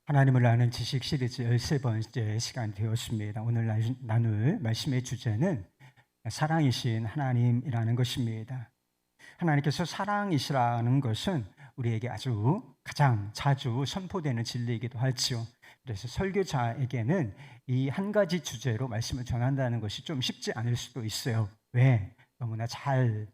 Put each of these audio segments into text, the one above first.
하나님을 아는 지식 시리즈 13번째 시간 되었습니다. 오늘 나눌 말씀의 주제는 사랑이신 하나님이라는 것입니다. 하나님께서 사랑이시라는 것은 우리에게 아주 가장 자주 선포되는 진리이기도 하죠. 그래서 설교자에게는 이 한 가지 주제로 말씀을 전한다는 것이 좀 쉽지 않을 수도 있어요. 왜? 너무나 잘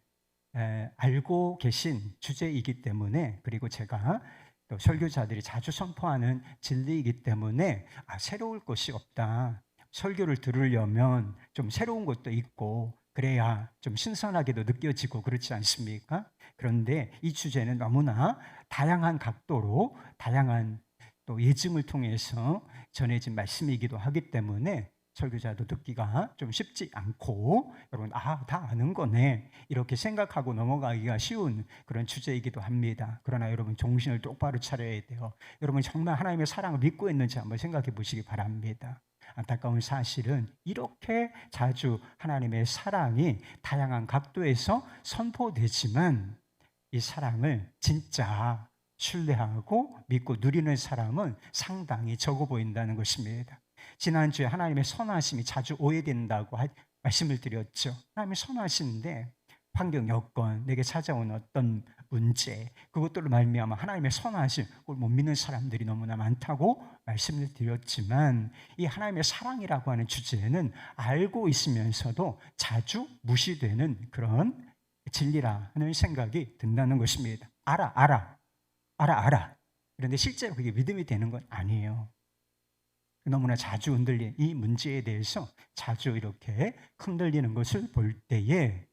알고 계신 주제이기 때문에, 그리고 제가 또 설교자들이 자주 선포하는 진리이기 때문에 새로울 것이 없다. 설교를 들으려면 좀 새로운 것도 있고 그래야 좀 신선하게도 느껴지고 그렇지 않습니까? 그런데 이 주제는 너무나 다양한 각도로 다양한 또 예증을 통해서 전해진 말씀이기도 하기 때문에 설교자도 듣기가 좀 쉽지 않고, 여러분 다 아는 거네 이렇게 생각하고 넘어가기가 쉬운 그런 주제이기도 합니다. 그러나 여러분 정신을 똑바로 차려야 돼요. 여러분 정말 하나님의 사랑을 믿고 있는지 한번 생각해 보시기 바랍니다. 안타까운 사실은 이렇게 자주 하나님의 사랑이 다양한 각도에서 선포되지만 이 사랑을 진짜 신뢰하고 믿고 누리는 사람은 상당히 적어 보인다는 것입니다. 지난주에 하나님의 선하심이 자주 오해된다고 말씀을 드렸죠. 하나님이 선하신데 환경 여건, 내게 찾아온 어떤 문제, 그것들로 말미암아 하나님의 선하심, 그걸 못 믿는 사람들이 너무나 많다고 말씀을 드렸지만, 이 하나님의 사랑이라고 하는 주제는 알고 있으면서도 자주 무시되는 그런 진리라 하는 생각이 든다는 것입니다. 알아. 그런데 실제로 그게 믿음이 되는 건 아니에요. 너무나 자주 흔들린 이 문제에 대해서 자주 이렇게 흔들리는 것을 볼 때에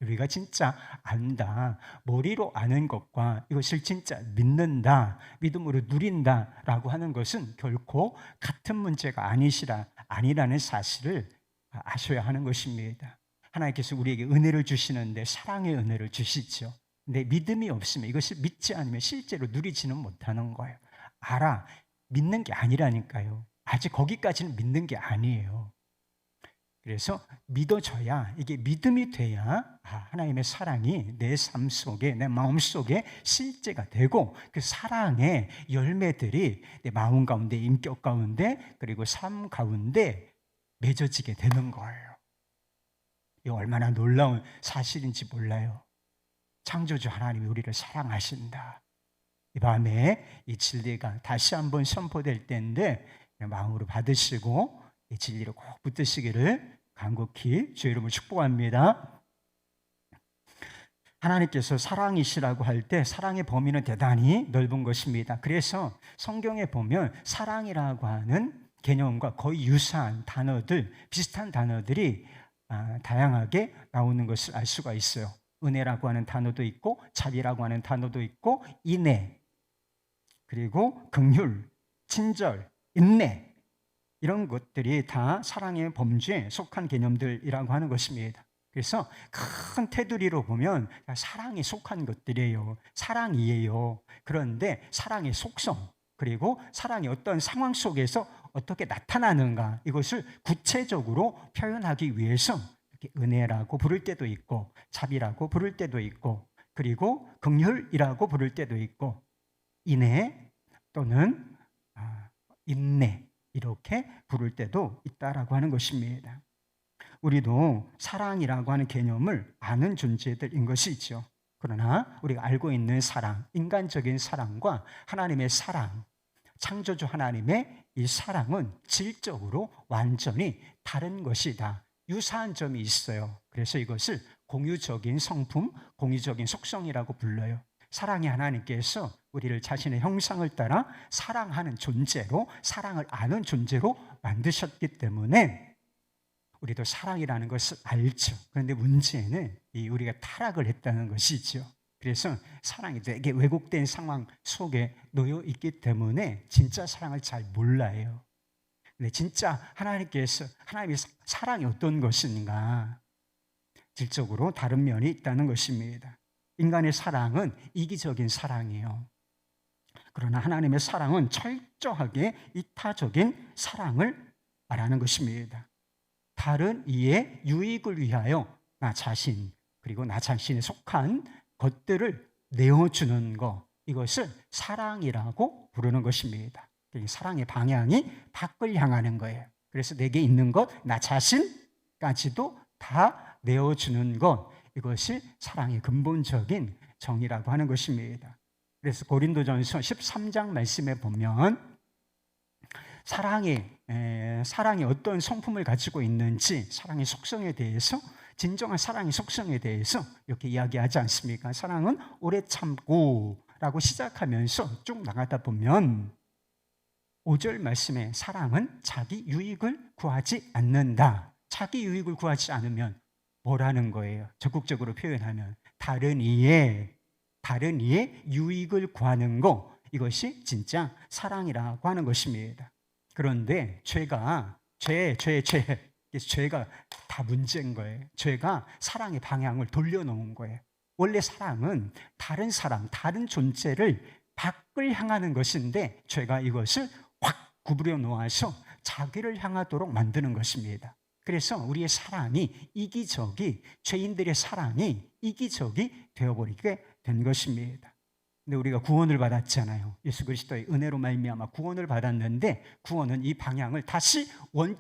우리가 진짜 안다, 머리로 아는 것과 이것을 진짜 믿는다, 믿음으로 누린다라고 하는 것은 결코 같은 문제가 아니라는 사실을 아셔야 하는 것입니다. 하나님께서 우리에게 은혜를 주시는데 사랑의 은혜를 주시죠. 근데 믿음이 없으면, 이것을 믿지 않으면 실제로 누리지는 못하는 거예요. 믿는 게 아니라니까요. 아직 거기까지는 믿는 게 아니에요. 그래서 믿어져야, 이게 믿음이 돼야 하나님의 사랑이 내 삶 속에, 내 마음 속에 실제가 되고, 그 사랑의 열매들이 내 마음 가운데, 인격 가운데, 그리고 삶 가운데 맺어지게 되는 거예요. 이 얼마나 놀라운 사실인지 몰라요. 창조주 하나님이 우리를 사랑하신다. 이 밤에 이 진리가 다시 한번 선포될 때인데 마음으로 받으시고 이 진리를 꼭 붙드시기를 간곡히 주의 이름으로 축복합니다. 하나님께서 사랑이시라고 할 때 사랑의 범위는 대단히 넓은 것입니다. 그래서 성경에 보면 사랑이라고 하는 개념과 거의 유사한 단어들, 비슷한 단어들이 다양하게 나오는 것을 알 수가 있어요. 은혜라고 하는 단어도 있고, 자비라고 하는 단어도 있고, 인애, 그리고 긍휼, 친절, 인내, 이런 것들이 다 사랑의 범주에 속한 개념들이라고 하는 것입니다. 그래서 큰 테두리로 보면 사랑에 속한 것들이에요. 사랑이에요. 그런데 사랑의 속성, 그리고 사랑이 어떤 상황 속에서 어떻게 나타나는가, 이것을 구체적으로 표현하기 위해서 은혜라고 부를 때도 있고, 자비라고 부를 때도 있고, 그리고 긍휼이라고 부를 때도 있고, 인애 또는 인내, 이렇게 부를 때도 있다라고 하는 것입니다. 우리도 사랑이라고 하는 개념을 아는 존재들인 것이죠. 그러나 우리가 알고 있는 사랑, 인간적인 사랑과 하나님의 사랑, 창조주 하나님의 이 사랑은 질적으로 완전히 다른 것이다. 유사한 점이 있어요. 그래서 이것을 공유적인 성품, 공유적인 속성이라고 불러요. 사랑의 하나님께서 우리를 자신의 형상을 따라 사랑하는 존재로, 사랑을 아는 존재로 만드셨기 때문에 우리도 사랑이라는 것을 알죠. 그런데 문제는 우리가 타락을 했다는 것이죠. 그래서 사랑이 되게 왜곡된 상황 속에 놓여 있기 때문에 진짜 사랑을 잘 몰라요. 근데 진짜 하나님의 사랑이 어떤 것인가, 질적으로 다른 면이 있다는 것입니다. 인간의 사랑은 이기적인 사랑이에요. 그러나 하나님의 사랑은 철저하게 이타적인 사랑을 말하는 것입니다. 다른 이의 유익을 위하여 나 자신, 그리고 나 자신에 속한 것들을 내어주는 것, 이것을 사랑이라고 부르는 것입니다. 사랑의 방향이 밖을 향하는 거예요. 그래서 내게 있는 것, 나 자신까지도 다 내어주는 것, 이것이 사랑의 근본적인 정의라고 하는 것입니다. 그래서 고린도전서 13장 말씀에 보면 사랑이 어떤 성품을 가지고 있는지, 사랑의 속성에 대해서, 진정한 사랑의 속성에 대해서 이렇게 이야기하지 않습니까? 사랑은 오래 참고 라고 시작하면서 쭉 나가다 보면 5절 말씀에 사랑은 자기 유익을 구하지 않는다. 자기 유익을 구하지 않으면 뭐라는 거예요? 적극적으로 표현하면 다른 이의 유익을 구하는 거, 이것이 진짜 사랑이라고 하는 것입니다. 그런데 죄가 다 문제인 거예요. 죄가 사랑의 방향을 돌려놓은 거예요. 원래 사랑은 다른 사람, 다른 존재를 밖을 향하는 것인데 죄가 이것을 확 구부려 놓아서 자기를 향하도록 만드는 것입니다. 그래서 우리의 사랑이 이기적이, 죄인들의 사랑이 이기적이 되어버리게 된 것입니다. 근데 우리가 구원을 받았잖아요. 예수 그리스도의 은혜로 말미암아 구원을 받았는데, 구원은 이 방향을 다시 원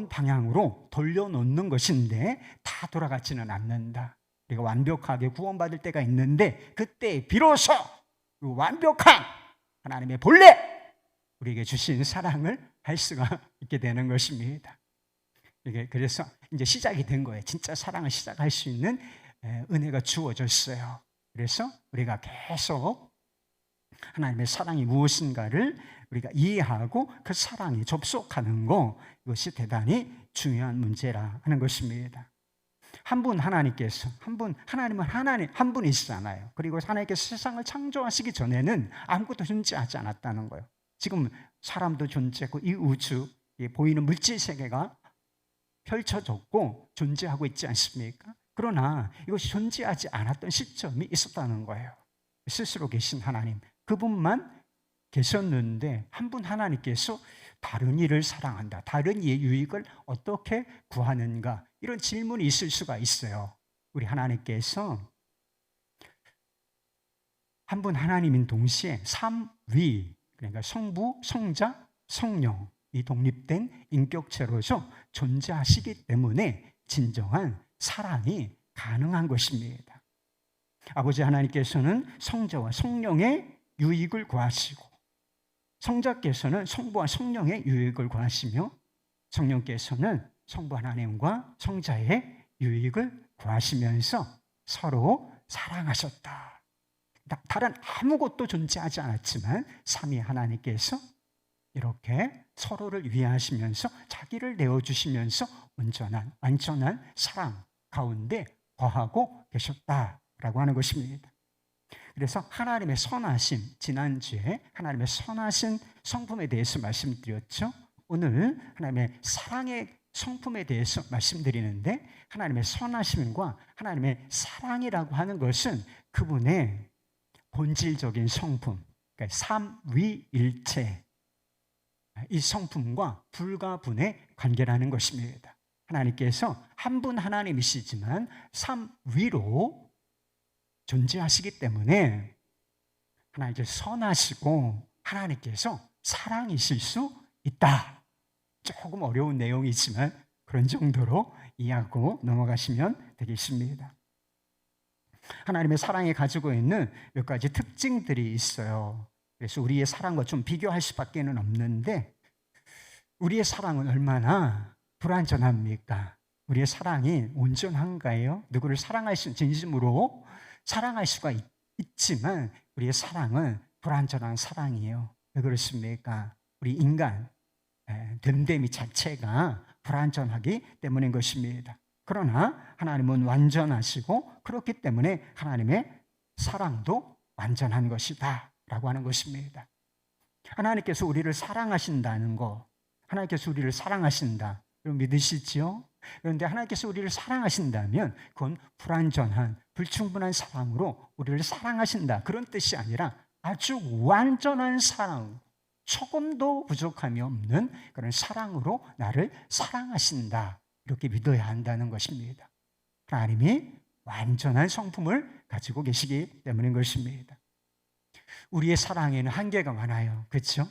방향으로 돌려놓는 것인데 다 돌아가지는 않는다. 우리가 완벽하게 구원받을 때가 있는데 그때 비로소 그 완벽한 하나님의 본래 우리에게 주신 사랑을 할 수가 있게 되는 것입니다. 그래서 이제 시작이 된 거예요. 진짜 사랑을 시작할 수 있는 은혜가 주어졌어요. 그래서 우리가 계속 하나님의 사랑이 무엇인가를 우리가 이해하고 그 사랑에 접속하는 거, 이것이 대단히 중요한 문제라 하는 것입니다. 하나님은 한 분이시잖아요. 그리고 하나님께서 세상을 창조하시기 전에는 아무것도 존재하지 않았다는 거예요. 지금 사람도 존재하고 이 우주, 보이는 물질 세계가 펼쳐졌고 존재하고 있지 않습니까? 그러나 이것이 존재하지 않았던 시점이 있었다는 거예요. 스스로 계신 하나님, 그분만 계셨는데 한 분 하나님께서 다른 이를 사랑한다, 다른 이의 유익을 어떻게 구하는가, 이런 질문이 있을 수가 있어요. 우리 하나님께서 한 분 하나님인 동시에 삼위, 그러니까 성부, 성자, 성령, 이 독립된 인격체로서 존재하시기 때문에 진정한 사랑이 가능한 것입니다. 아버지 하나님께서는 성자와 성령의 유익을 구하시고, 성자께서는 성부와 성령의 유익을 구하시며, 성령께서는 성부 하나님과 성자의 유익을 구하시면서 서로 사랑하셨다. 다른 아무것도 존재하지 않았지만 삼위 하나님께서 이렇게 서로를 위하시면서 자기를 내어주시면서 완전한 사랑 가운데 거하고 계셨다라고 하는 것입니다. 그래서 하나님의 선하심, 지난주에 하나님의 선하신 성품에 대해서 말씀드렸죠. 오늘 하나님의 사랑의 성품에 대해서 말씀드리는데, 하나님의 선하심과 하나님의 사랑이라고 하는 것은 그분의 본질적인 성품, 그러니까 삼위일체, 이 성품과 불가분의 관계라는 것입니다. 하나님께서 한 분 하나님이시지만 삼위로 존재하시기 때문에 하나님께서 선하시고 하나님께서 사랑이실 수 있다. 조금 어려운 내용이지만 그런 정도로 이해하고 넘어가시면 되겠습니다. 하나님의 사랑이 가지고 있는 몇 가지 특징들이 있어요. 그래서 우리의 사랑과 좀 비교할 수밖에 없는데, 우리의 사랑은 얼마나 불완전합니까? 우리의 사랑이 온전한가요? 누구를 진심으로 사랑할 수가 있지만 우리의 사랑은 불완전한 사랑이에요. 왜 그렇습니까? 우리 인간 됨됨이 자체가 불완전하기 때문인 것입니다. 그러나 하나님은 완전하시고, 그렇기 때문에 하나님의 사랑도 완전한 것이다 라고 하는 것입니다. 하나님께서 우리를 사랑하신다는 거, 하나님께서 우리를 사랑하신다, 여러분 믿으시죠? 그런데 하나님께서 우리를 사랑하신다면 그건 불완전한, 불충분한 사랑으로 우리를 사랑하신다, 그런 뜻이 아니라 아주 완전한 사랑, 조금도 부족함이 없는 그런 사랑으로 나를 사랑하신다, 이렇게 믿어야 한다는 것입니다. 하나님이 완전한 성품을 가지고 계시기 때문인 것입니다. 우리의 사랑에는 한계가 많아요. 그렇죠?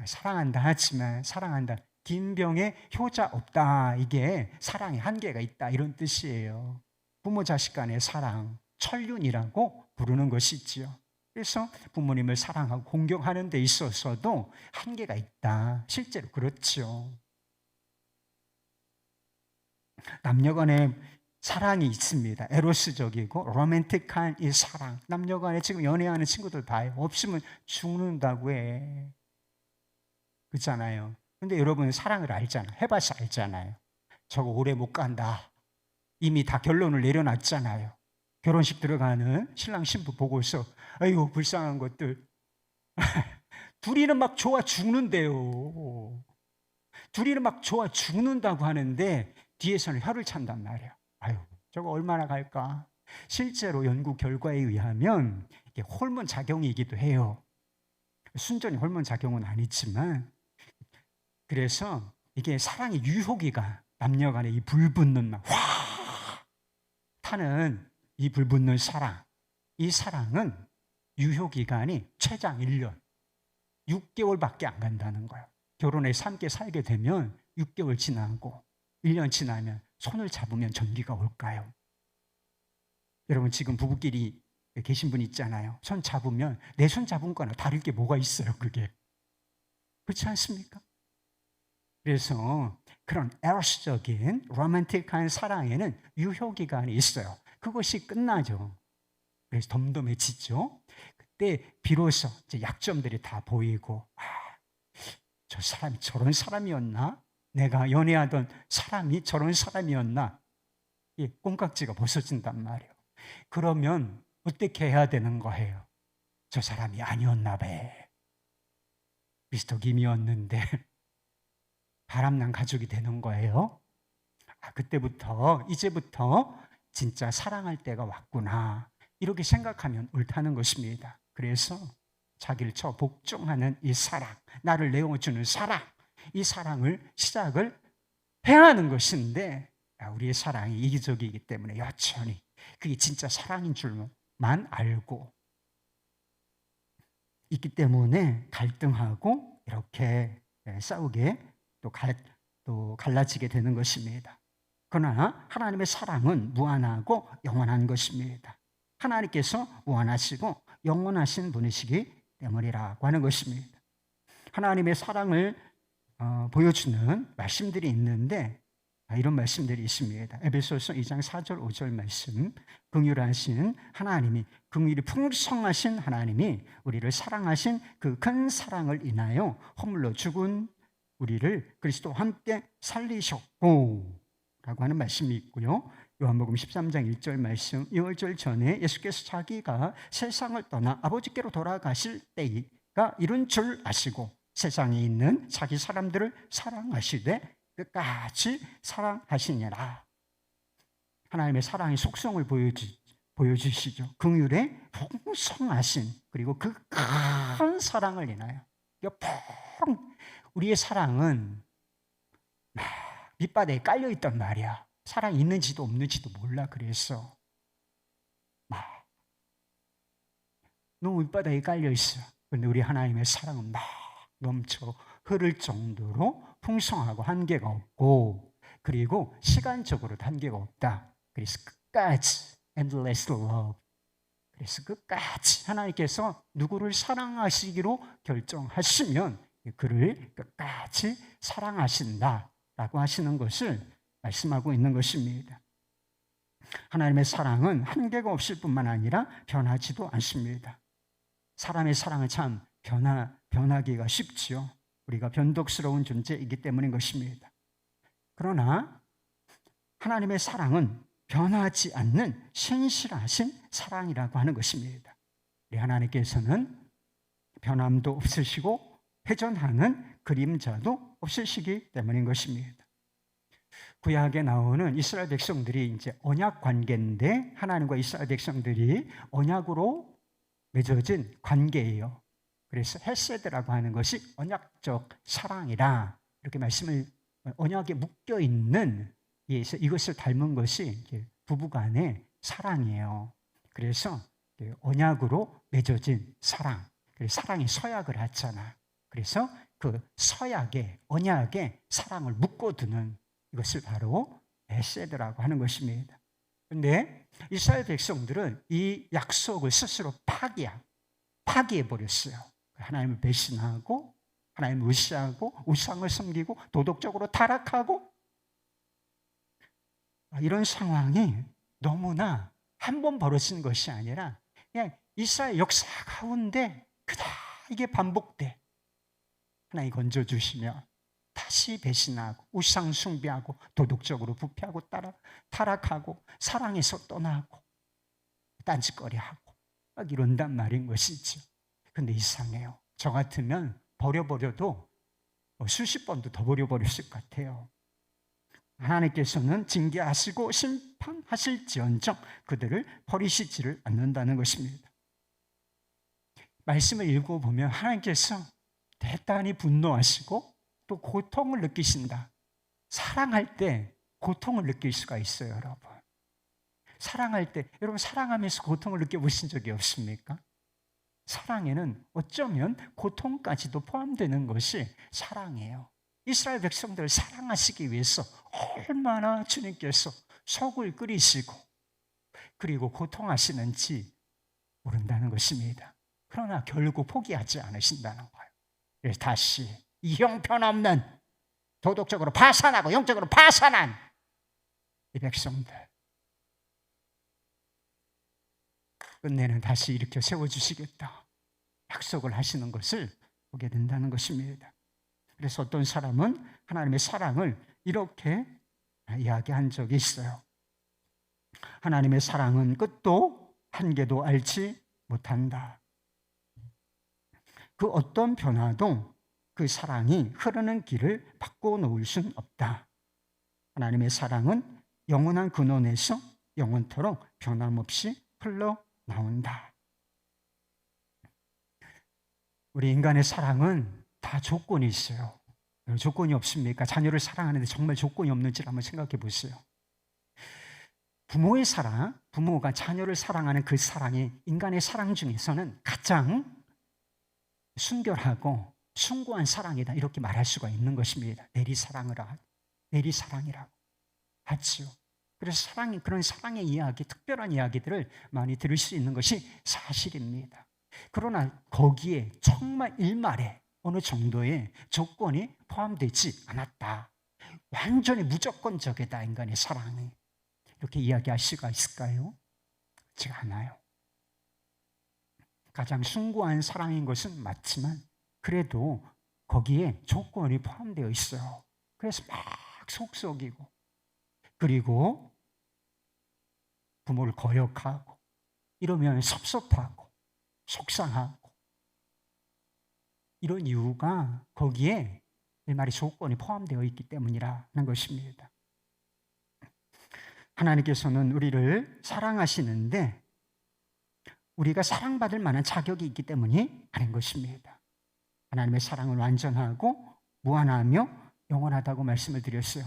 사랑한다 하지만 사랑한다. 김병에 효자 없다. 이게 사랑에 한계가 있다. 이런 뜻이에요. 부모 자식 간의 사랑, 천륜이라고 부르는 것이지요. 그래서 부모님을 사랑하고 공경하는 데 있어서도 한계가 있다. 실제로 그렇죠. 남녀 간의 사랑이 있습니다. 에로스적이고 로맨틱한 이 사랑. 남녀 간에 지금 연애하는 친구들 봐요. 없으면 죽는다고 해. 그렇잖아요. 근데 여러분 사랑을 알잖아요. 해봐서 알잖아요. 저거 오래 못 간다. 이미 다 결론을 내려놨잖아요. 결혼식 들어가는 신랑 신부 보고서 아이고 불쌍한 것들. 둘이는 막 좋아 죽는데요. 둘이는 막 좋아 죽는다고 하는데 뒤에서는 혀를 찬단 말이에요. 아유, 저거 얼마나 갈까? 실제로 연구 결과에 의하면 이게 호르몬 작용이기도 해요. 순전히 호르몬 작용은 아니지만, 그래서 이게 사랑의 유효기가 남녀 간에 이 불붙는 막 확 타는 이 불붙는 사랑, 이 사랑은 유효기간이 최장 1년, 6개월밖에 안 간다는 거예요. 결혼해서 함께 살게 되면 6개월 지나고 1년 지나면 손을 잡으면 전기가 올까요? 여러분 지금 부부끼리 계신 분 있잖아요. 손 잡으면 내 손 잡은 거나 다를 게 뭐가 있어요, 그게. 그렇지 않습니까? 그래서 그런 에러스적인 로맨틱한 사랑에는 유효기간이 있어요. 그것이 끝나죠. 그래서 덤덤해지죠. 그때 비로소 이제 약점들이 다 보이고, 저 사람이 저런 사람이었나? 내가 연애하던 사람이 저런 사람이었나? 이 콩깍지가 벗어진단 말이에요. 그러면 어떻게 해야 되는 거예요? 저 사람이 아니었나 봐. 미스터 김이었는데 바람난 가족이 되는 거예요. 그때부터 이제부터 진짜 사랑할 때가 왔구나. 이렇게 생각하면 옳다는 것입니다. 그래서 자기를 쳐 복종하는 이 사랑, 나를 내어주는 사랑, 이 사랑을 시작을 해야 하는 것인데, 우리의 사랑이 이기적이기 때문에 여전히 그게 진짜 사랑인 줄만 알고 있기 때문에 갈등하고 이렇게 싸우게 또 갈라지게 되는 것입니다. 그러나 하나님의 사랑은 무한하고 영원한 것입니다. 하나님께서 무한하시고 영원하신 분이시기 때문이라고 하는 것입니다. 하나님의 사랑을 보여주는 말씀들이 있는데 이런 말씀들이 있습니다. 에베소서 2장 4절 5절 말씀, 긍휼하신 하나님이, 긍휼이 풍성하신 하나님이 우리를 사랑하신 그 큰 사랑을 인하여 허물로 죽은 우리를 그리스도와 함께 살리셨고 라고 하는 말씀이 있고요. 요한복음 13장 1절 말씀, 6절 전에 예수께서 자기가 세상을 떠나 아버지께로 돌아가실 때가 이른 줄 아시고 세상에 있는 자기 사람들을 사랑하시되 끝까지 사랑하시니라. 하나님의 사랑의 속성을 보여주시죠. 긍휼의 풍성하신, 그리고 그 큰 사랑을 인하여, 우리의 사랑은 밑바닥에 깔려있단 말이야. 사랑이 있는지도 없는지도 몰라. 그래서 너무 밑바닥에 깔려있어. 그런데 우리 하나님의 사랑은 막 넘쳐 흐를 정도로 풍성하고 한계가 없고, 그리고 시간적으로도 한계가 없다. 그래서 끝까지 endless love, 그래서 끝까지 하나님께서 누구를 사랑하시기로 결정하시면 그를 끝까지 사랑하신다라고 하시는 것을 말씀하고 있는 것입니다. 하나님의 사랑은 한계가 없을 뿐만 아니라 변하지도 않습니다. 사람의 사랑은 참 변하기가 쉽지요. 우리가 변덕스러운 존재이기 때문인 것입니다. 그러나 하나님의 사랑은 변하지 않는 신실하신 사랑이라고 하는 것입니다. 우리 하나님께서는 변함도 없으시고 회전하는 그림자도 없으시기 때문인 것입니다. 구약에 나오는 이스라엘 백성들이 이제 언약 관계인데, 하나님과 이스라엘 백성들이 언약으로 맺어진 관계예요. 그래서 헤세드라고 하는 것이 언약적 사랑이라, 이렇게 말씀을, 언약에 묶여 있는, 이것을 닮은 것이 부부간의 사랑이에요. 그래서 언약으로 맺어진 사랑, 그래서 사랑이 서약을 하잖아. 그래서 그 서약에, 언약에 사랑을 묶어두는 이것을 바로 에세드라고 하는 것입니다. 그런데 이스라엘 백성들은 이 약속을 스스로 파기해버렸어요. 하나님을 배신하고 하나님을 무시하고 우상을 섬기고 도덕적으로 타락하고, 이런 상황이 너무나 한 번 벌어지는 것이 아니라 그냥 이스라엘 역사 가운데 그다 이게 반복돼. 하나님 건져주시며 다시 배신하고 우상 숭배하고 도덕적으로 부패하고 타락하고 사랑에서 떠나고 딴짓거리하고 막 이런단 말인 것이죠. 근데 이상해요. 저 같으면 버려버려도 수십 번도 더 버려버렸을 것 같아요. 하나님께서는 징계하시고 심판하실지언정 그들을 버리시지를 않는다는 것입니다. 말씀을 읽어보면 하나님께서 대단히 분노하시고 또 고통을 느끼신다. 사랑할 때 고통을 느낄 수가 있어요, 여러분. 사랑할 때, 여러분 사랑하면서 고통을 느껴보신 적이 없습니까? 사랑에는 어쩌면 고통까지도 포함되는 것이 사랑이에요. 이스라엘 백성들을 사랑하시기 위해서 얼마나 주님께서 속을 끓이시고 그리고 고통하시는지 모른다는 것입니다. 그러나 결국 포기하지 않으신다는 거예요. 그래서 다시 이 형편없는 도덕적으로 파산하고 영적으로 파산한 이 백성들 끝내는 다시 일으켜 세워주시겠다 약속을 하시는 것을 보게 된다는 것입니다. 그래서 어떤 사람은 하나님의 사랑을 이렇게 이야기한 적이 있어요. 하나님의 사랑은 끝도 한계도 알지 못한다. 그 어떤 변화도 그 사랑이 흐르는 길을 바꿔놓을 순 없다. 하나님의 사랑은 영원한 근원에서 영원토록 변함없이 흘러나온다. 우리 인간의 사랑은 다 조건이 있어요. 조건이 없습니까? 자녀를 사랑하는데 정말 조건이 없는지를 한번 생각해 보세요. 부모의 사랑, 부모가 자녀를 사랑하는 그 사랑이 인간의 사랑 중에서는 가장 순결하고 숭고한 사랑이다 이렇게 말할 수가 있는 것입니다. 내리사랑이라고 하지요. 그래서 그런 사랑의 이야기, 특별한 이야기들을 많이 들을 수 있는 것이 사실입니다. 그러나 거기에 정말 일말에 어느 정도의 조건이 포함되지 않았다. 완전히 무조건적이다 인간의 사랑이. 이렇게 이야기할 수가 있을까요? 그렇지 않아요. 가장 숭고한 사랑인 것은 맞지만 그래도 거기에 조건이 포함되어 있어요. 그래서 막 속썩이고 그리고 부모를 거역하고 이러면 섭섭하고 속상하고 이런 이유가 거기에 일말의 조건이 포함되어 있기 때문이라는 것입니다. 하나님께서는 우리를 사랑하시는데 우리가 사랑받을 만한 자격이 있기 때문이 아닌 것입니다. 하나님의 사랑은 완전하고 무한하며 영원하다고 말씀을 드렸어요.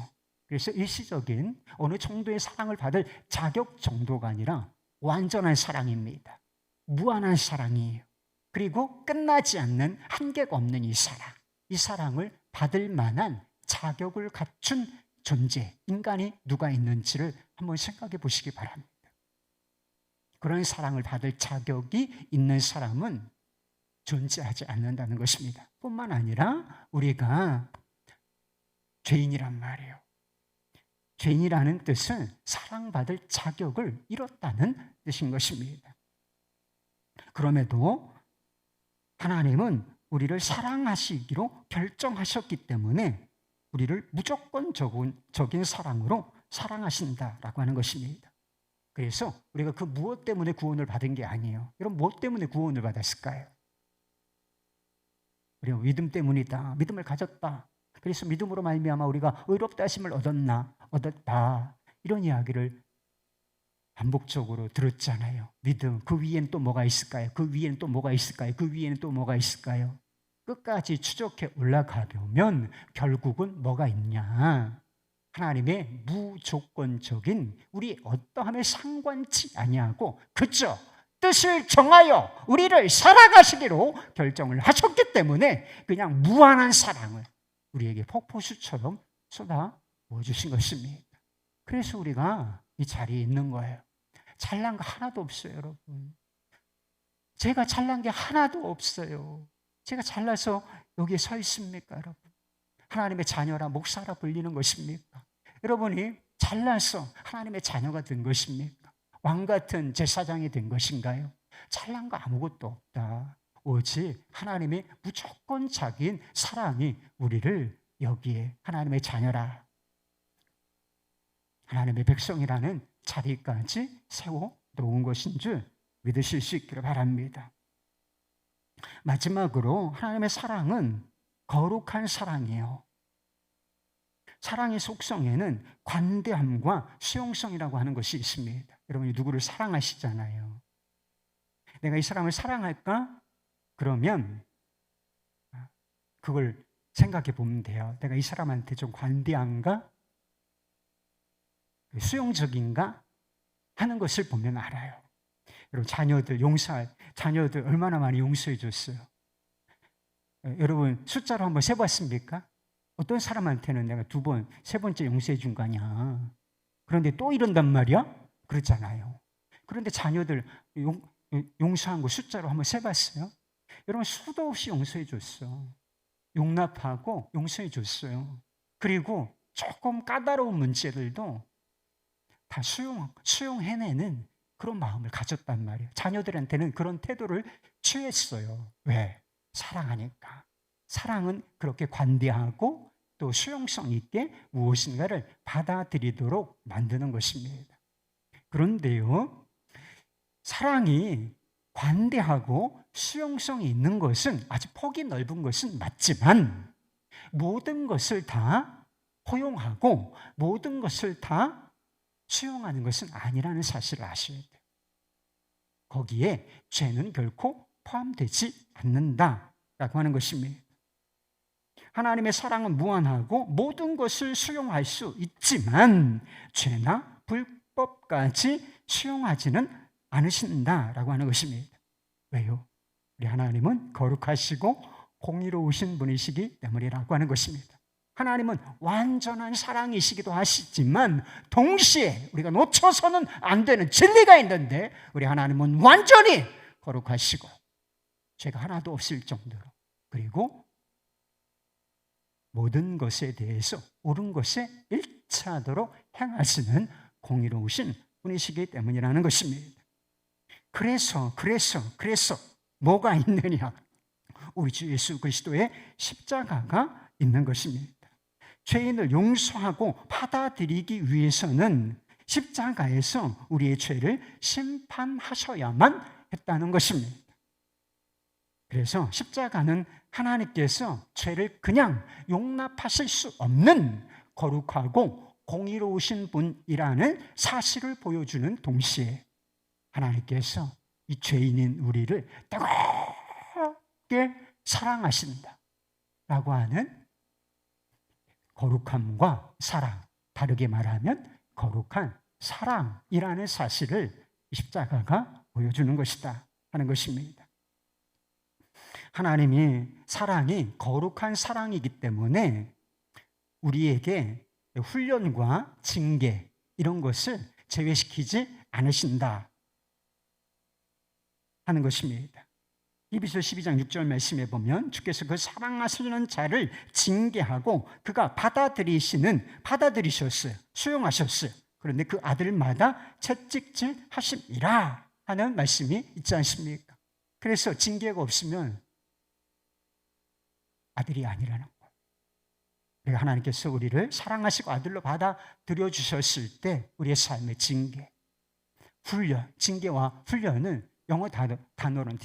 그래서 일시적인 어느 정도의 사랑을 받을 자격 정도가 아니라 완전한 사랑입니다. 무한한 사랑이에요. 그리고 끝나지 않는 한계가 없는 이 사랑을 받을 만한 자격을 갖춘 존재, 인간이 누가 있는지를 한번 생각해 보시기 바랍니다. 그런 사랑을 받을 자격이 있는 사람은 존재하지 않는다는 것입니다. 뿐만 아니라 우리가 죄인이란 말이에요. 죄인이라는 뜻은 사랑받을 자격을 잃었다는 뜻인 것입니다. 그럼에도 하나님은 우리를 사랑하시기로 결정하셨기 때문에 우리를 무조건적인 사랑으로 사랑하신다라고 하는 것입니다. 그래서 우리가 그 무엇 때문에 구원을 받은 게 아니에요. 여러분 무엇 때문에 구원을 받았을까요? 우리가 믿음 때문이다. 믿음을 가졌다. 그래서 믿음으로 말미암아 우리가 의롭다 하심을 얻었다. 이런 이야기를 반복적으로 들었잖아요. 믿음, 그 위에는 또 뭐가 있을까요? 그 위에는 또 뭐가 있을까요? 그 위에는 또 뭐가 있을까요? 끝까지 추적해 올라가려면 결국은 뭐가 있냐? 하나님의 무조건적인 우리 어떠함에 상관치 아니하고 그저 뜻을 정하여 우리를 살아가시기로 결정을 하셨기 때문에 그냥 무한한 사랑을 우리에게 폭포수처럼 쏟아 부어주신 것입니다. 그래서 우리가 이 자리에 있는 거예요. 잘난 거 하나도 없어요, 여러분. 제가 잘난 게 하나도 없어요. 제가 잘나서 여기에 서 있습니까, 여러분? 하나님의 자녀라 목사라 불리는 것입니까? 여러분이 잘나서 하나님의 자녀가 된 것입니까? 왕 같은 제사장이 된 것인가요? 잘난 거 아무것도 없다. 오직 하나님의 무조건적인 사랑이 우리를 여기에 하나님의 자녀라, 하나님의 백성이라는 자리까지 세워 놓은 것인 줄 믿으실 수 있기를 바랍니다. 마지막으로 하나님의 사랑은 거룩한 사랑이에요. 사랑의 속성에는 관대함과 수용성이라고 하는 것이 있습니다. 여러분이 누구를 사랑하시잖아요. 내가 이 사람을 사랑할까? 그러면 그걸 생각해 보면 돼요. 내가 이 사람한테 좀 관대한가? 수용적인가? 하는 것을 보면 알아요. 여러분, 자녀들 얼마나 많이 용서해 줬어요. 여러분, 숫자로 한번 세봤습니까? 어떤 사람한테는 내가 2번, 3번째 용서해 준 거 아니야. 그런데 또 이런단 말이야? 그렇잖아요. 그런데 자녀들 용서한 거 숫자로 한번 세봤어요? 여러분, 수도 없이 용서해 줬어. 용납하고 용서해 줬어요. 그리고 조금 까다로운 문제들도 다 수용해내는 그런 마음을 가졌단 말이에요. 자녀들한테는 그런 태도를 취했어요. 왜? 사랑하니까. 사랑은 그렇게 관대하고 또 수용성 있게 무엇인가를 받아들이도록 만드는 것입니다. 그런데요, 사랑이 관대하고 수용성이 있는 것은 아주 폭이 넓은 것은 맞지만 모든 것을 다 포용하고 모든 것을 다 수용하는 것은 아니라는 사실을 아셔야 돼요. 거기에 죄는 결코 포함되지 않는다라고 하는 것입니다. 하나님의 사랑은 무한하고 모든 것을 수용할 수 있지만 죄나 불법까지 수용하지는 않으신다라고 하는 것입니다. 왜요? 우리 하나님은 거룩하시고 공의로우신 분이시기 때문이라고 하는 것입니다. 하나님은 완전한 사랑이시기도 하시지만 동시에 우리가 놓쳐서는 안 되는 진리가 있는데 우리 하나님은 완전히 거룩하시고 죄가 하나도 없을 정도로, 그리고 모든 것에 대해서 옳은 것에 일치하도록 행하시는 공의로우신 분이시기 때문이라는 것입니다. 그래서 뭐가 있느냐? 우리 주 예수 그리스도의 십자가가 있는 것입니다. 죄인을 용서하고 받아들이기 위해서는 십자가에서 우리의 죄를 심판하셔야만 했다는 것입니다. 그래서 십자가는 하나님께서 죄를 그냥 용납하실 수 없는 거룩하고 공의로우신 분이라는 사실을 보여주는 동시에 하나님께서 이 죄인인 우리를 뜨겁게 사랑하신다라고 하는 거룩함과 사랑, 다르게 말하면 거룩한 사랑이라는 사실을 십자가가 보여주는 것이다 하는 것입니다. 하나님이 사랑이 거룩한 사랑이기 때문에 우리에게 훈련과 징계 이런 것을 제외시키지 않으신다 하는 것입니다. 히브리서 12장 6절 말씀에 보면 주께서 그 사랑하시는 자를 징계하고 그가 받아들이셨어요. 수용하셨어요. 그런데 그 아들마다 채찍질 하심이라 하는 말씀이 있지 않습니까? 그래서 징계가 없으면 아들이 아니라는 거예요. 그러니까 하나님께서 우리를 사랑하시고 아들로 받아들여 주셨을 때 우리의 삶의 징계, 훈련, 징계와 훈련은 영어 단어는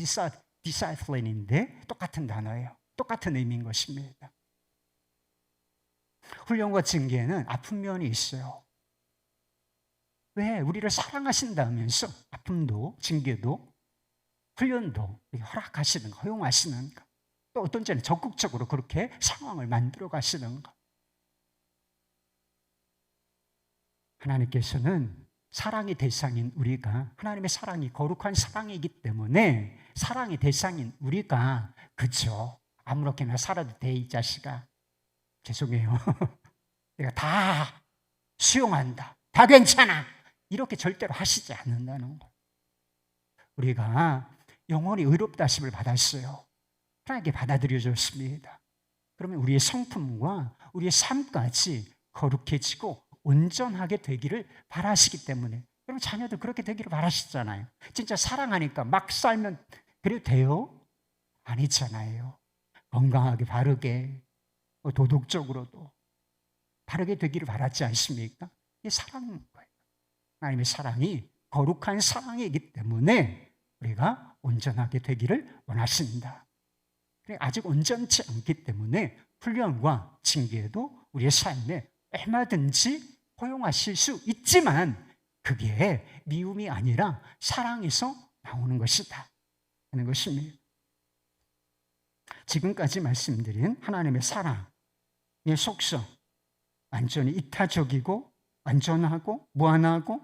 discipline인데 똑같은 단어예요. 똑같은 의미인 것입니다. 훈련과 징계는 아픈 면이 있어요. 왜? 우리를 사랑하신다면서 아픔도 징계도 훈련도 허락하시는 거, 허용하시는 거. 또 어떤 때는 적극적으로 그렇게 상황을 만들어 가시는 것. 하나님께서는 사랑의 대상인 우리가, 하나님의 사랑이 거룩한 사랑이기 때문에 사랑의 대상인 우리가 그죠, 아무렇게나 살아도 돼 이 자식아, 죄송해요, 내가 다 수용한다, 다 괜찮아, 이렇게 절대로 하시지 않는다는 거. 우리가 영원히 의롭다 하심을 받았어요. 하나님께 받아들여졌습니다. 그러면 우리의 성품과 우리의 삶까지 거룩해지고 온전하게 되기를 바라시기 때문에, 그럼 자녀들 그렇게 되기를 바라시잖아요. 진짜 사랑하니까 막 살면 그래도 돼요? 아니잖아요. 건강하게 바르게 도덕적으로도 바르게 되기를 바라지 않습니까? 이게 사랑인 거예요. 하나님의 사랑이 거룩한 사랑이기 때문에 우리가 온전하게 되기를 원하십니다. 아직 온전치 않기 때문에 훈련과 징계도 우리의 삶에 얼마든지 허용하실 수 있지만 그게 미움이 아니라 사랑에서 나오는 것이다 하는 것입니다. 지금까지 말씀드린 하나님의 사랑의 속성, 완전히 이타적이고 완전하고 무한하고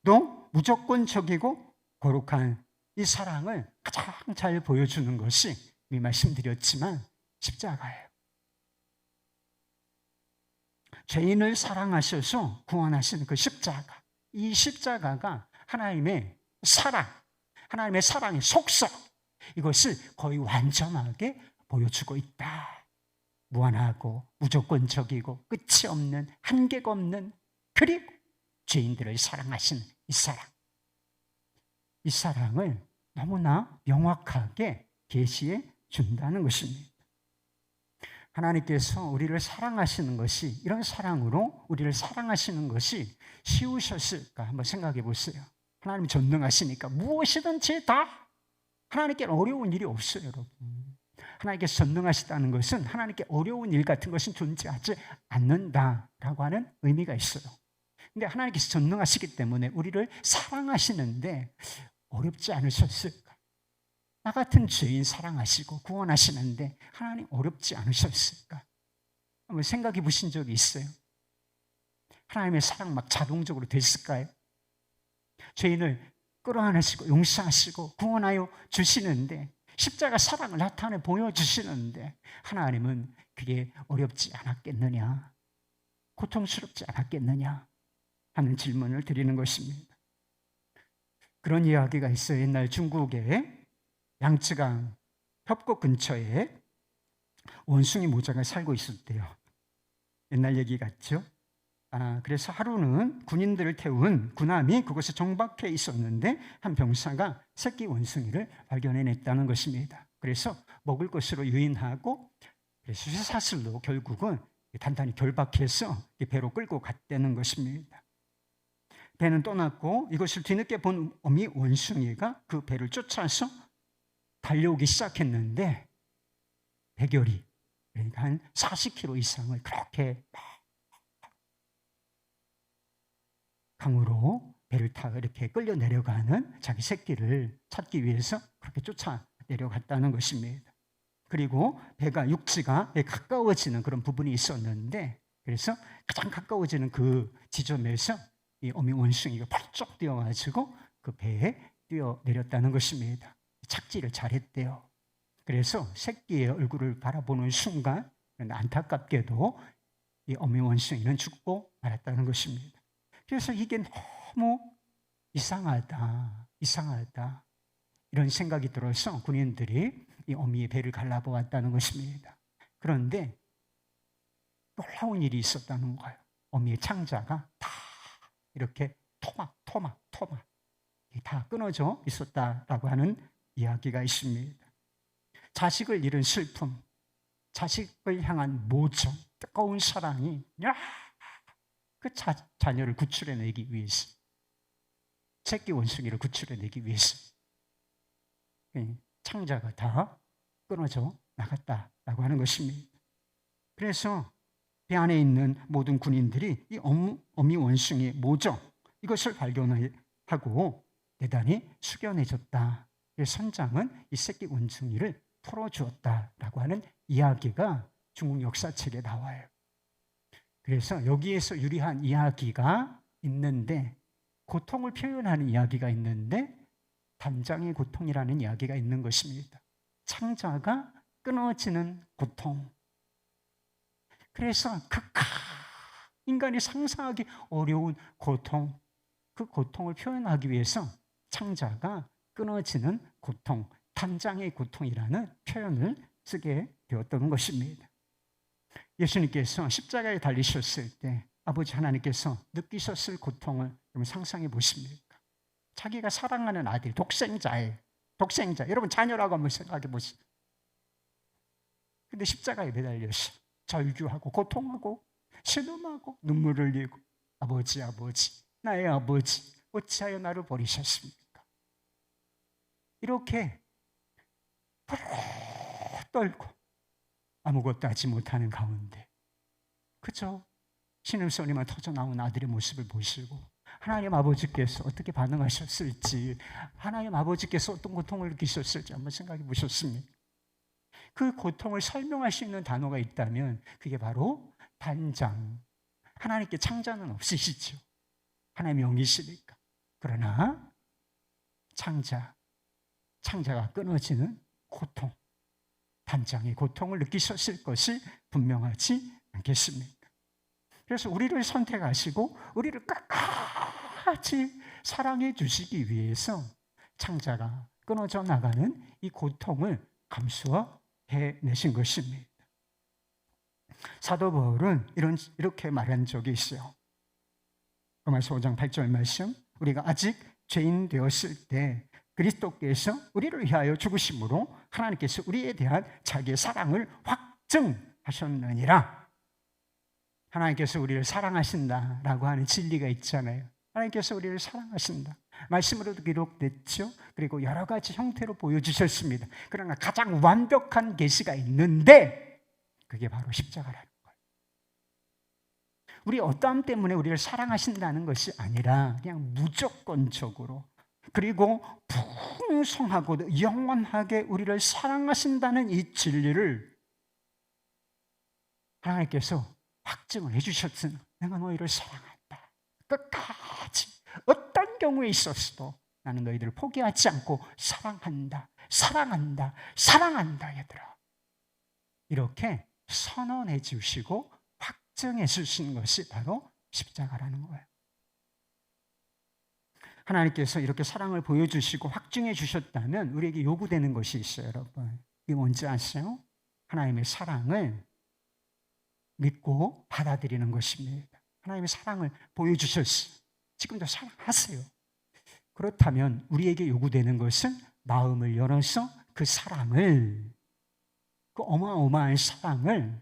또 무조건적이고 거룩한 이 사랑을 가장 잘 보여주는 것이 이미 말씀드렸지만 십자가예요. 죄인을 사랑하셔서 구원하시는 그 십자가, 이 십자가가 하나님의 사랑, 하나님의 사랑의 속성, 이것을 거의 완전하게 보여주고 있다. 무한하고 무조건적이고 끝이 없는, 한계가 없는, 그리고 죄인들을 사랑하시는 이 사랑, 이 사랑을 너무나 명확하게 계시해 준다는 것입니다. 하나님께서 우리를 사랑하시는 것이, 이런 사랑으로 우리를 사랑하시는 것이 쉬우셨을까 한번 생각해 보세요. 하나님이 전능하시니까 무엇이든지 다 하나님께 어려운 일이 없어요, 여러분. 하나님께서 전능하시다는 것은 하나님께 어려운 일 같은 것은 존재하지 않는다라고 하는 의미가 있어요. 근데 하나님께서 전능하시기 때문에 우리를 사랑하시는데 어렵지 않으셨을까? 나 같은 죄인 사랑하시고 구원하시는데 하나님 어렵지 않으셨을까? 한번 생각해 보신 적이 있어요? 하나님의 사랑 막 자동적으로 됐을까요? 죄인을 끌어안으시고 용서하시고 구원하여 주시는데, 십자가 사랑을 나타내 보여주시는데 하나님은 그게 어렵지 않았겠느냐, 고통스럽지 않았겠느냐 하는 질문을 드리는 것입니다. 그런 이야기가 있어요. 옛날 중국에 양쯔강 협곡 근처에 원숭이 모자가 살고 있었대요. 옛날 얘기 같죠? 그래서 하루는 군인들을 태운 군함이 그곳에 정박해 있었는데 한 병사가 새끼 원숭이를 발견해냈다는 것입니다. 그래서 먹을 것으로 유인하고, 그래서 쇠사슬로 결국은 단단히 결박해서 배로 끌고 갔다는 것입니다. 배는 떠났고 이것을 뒤늦게 본 어미 원숭이가 그 배를 쫓아서 달려오기 시작했는데 배결이, 그러니까 한 40km 이상을 그렇게 강으로 배를 타고 이렇게 끌려 내려가는 자기 새끼를 찾기 위해서 그렇게 쫓아 내려갔다는 것입니다. 그리고 배가 육지가 가까워지는 그런 부분이 있었는데, 그래서 가장 가까워지는 그 지점에서 이 어미 원숭이가 펄쩍 뛰어가지고 그 배에 뛰어내렸다는 것입니다. 착지를 잘했대요. 그래서 새끼의 얼굴을 바라보는 순간 안타깝게도 이 어미 원숭이는 죽고 말았다는 것입니다. 그래서 이게 너무 이상하다 이런 생각이 들어서 군인들이 이 어미의 배를 갈라보았다는 것입니다. 그런데 놀라운 일이 있었다는 거예요. 어미의 창자가 다 이렇게 토막 다 끊어져 있었다라고 하는 이야기가 있습니다. 자식을 잃은 슬픔, 자식을 향한 모정, 뜨거운 사랑이 그 자녀를 구출해내기 위해서, 새끼 원숭이를 구출해내기 위해서 창자가 다 끊어져 나갔다라고 하는 것입니다. 그래서 배 안에 있는 모든 군인들이 이 어미 원숭이의 모정, 이것을 발견하고 대단히 숙연해졌다. 선장은 이 새끼 원숭이를 풀어주었다라고 하는 이야기가 중국 역사책에 나와요. 그래서 여기에서 유리한 이야기가 있는데, 고통을 표현하는 이야기가 있는데 단장의 고통이라는 이야기가 있는 것입니다. 창자가 끊어지는 고통. 그래서 인간이 상상하기 어려운 고통, 그 고통을 표현하기 위해서 창자가 끊어지는 고통, 단장의 고통이라는 표현을 쓰게 되었던 것입니다. 예수님께서 십자가에 달리셨을 때 아버지 하나님께서 느끼셨을 고통을 여러분 상상해 보십니까? 자기가 사랑하는 아들, 독생자, 여러분 자녀라고 한번 생각해 보세요. 근데 십자가에 매달려서 절규하고 고통하고 신음하고 눈물을 흘리고 아버지, 나의 아버지, 어찌하여 나를 버리셨습니까? 이렇게 떨고 아무것도 하지 못하는 가운데 그저 신음소리만 터져나온 아들의 모습을 보시고 하나님 아버지께서 어떻게 반응하셨을지, 하나님 아버지께서 어떤 고통을 느끼셨을지 한번 생각해 보셨습니까? 그 고통을 설명할 수 있는 단어가 있다면 그게 바로 단장. 하나님께 창자는 없으시죠. 하나님의 영이시니까. 그러나 창자가 끊어지는 고통, 단장의 고통을 느끼셨을 것이 분명하지 않겠습니까? 그래서 우리를 선택하시고 우리를 끝까지 사랑해 주시기 위해서 창자가 끊어져 나가는 이 고통을 감수해내신 것입니다. 사도 바울은 이렇게 말한 적이 있어요. 로마서 5장 8절 말씀, 우리가 아직 죄인 되었을 때 그리스도께서 우리를 위하여 죽으심으로 하나님께서 우리에 대한 자기의 사랑을 확증하셨느니라. 하나님께서 우리를 사랑하신다라고 하는 진리가 있잖아요. 하나님께서 우리를 사랑하신다. 말씀으로도 기록됐죠. 그리고 여러 가지 형태로 보여주셨습니다. 그러나 가장 완벽한 계시가 있는데 그게 바로 십자가라는 거예요. 우리 어떠함 때문에 우리를 사랑하신다는 것이 아니라 그냥 무조건적으로 그리고 풍성하고 영원하게 우리를 사랑하신다는 이 진리를 하나님께서 확증을 해주셨으니 내가 너희를 사랑한다. 끝까지 어떤 경우에 있었어도 나는 너희들을 포기하지 않고 사랑한다. 얘들아. 이렇게 선언해 주시고 확증해 주신 것이 바로 십자가라는 거예요. 하나님께서 이렇게 사랑을 보여주시고 확증해 주셨다면 우리에게 요구되는 것이 있어요, 여러분. 이게 뭔지 아세요? 하나님의 사랑을 믿고 받아들이는 것입니다. 하나님의 사랑을 보여주셨어요. 지금도 사랑하세요. 그렇다면 우리에게 요구되는 것은 마음을 열어서 그 사랑을, 그 어마어마한 사랑을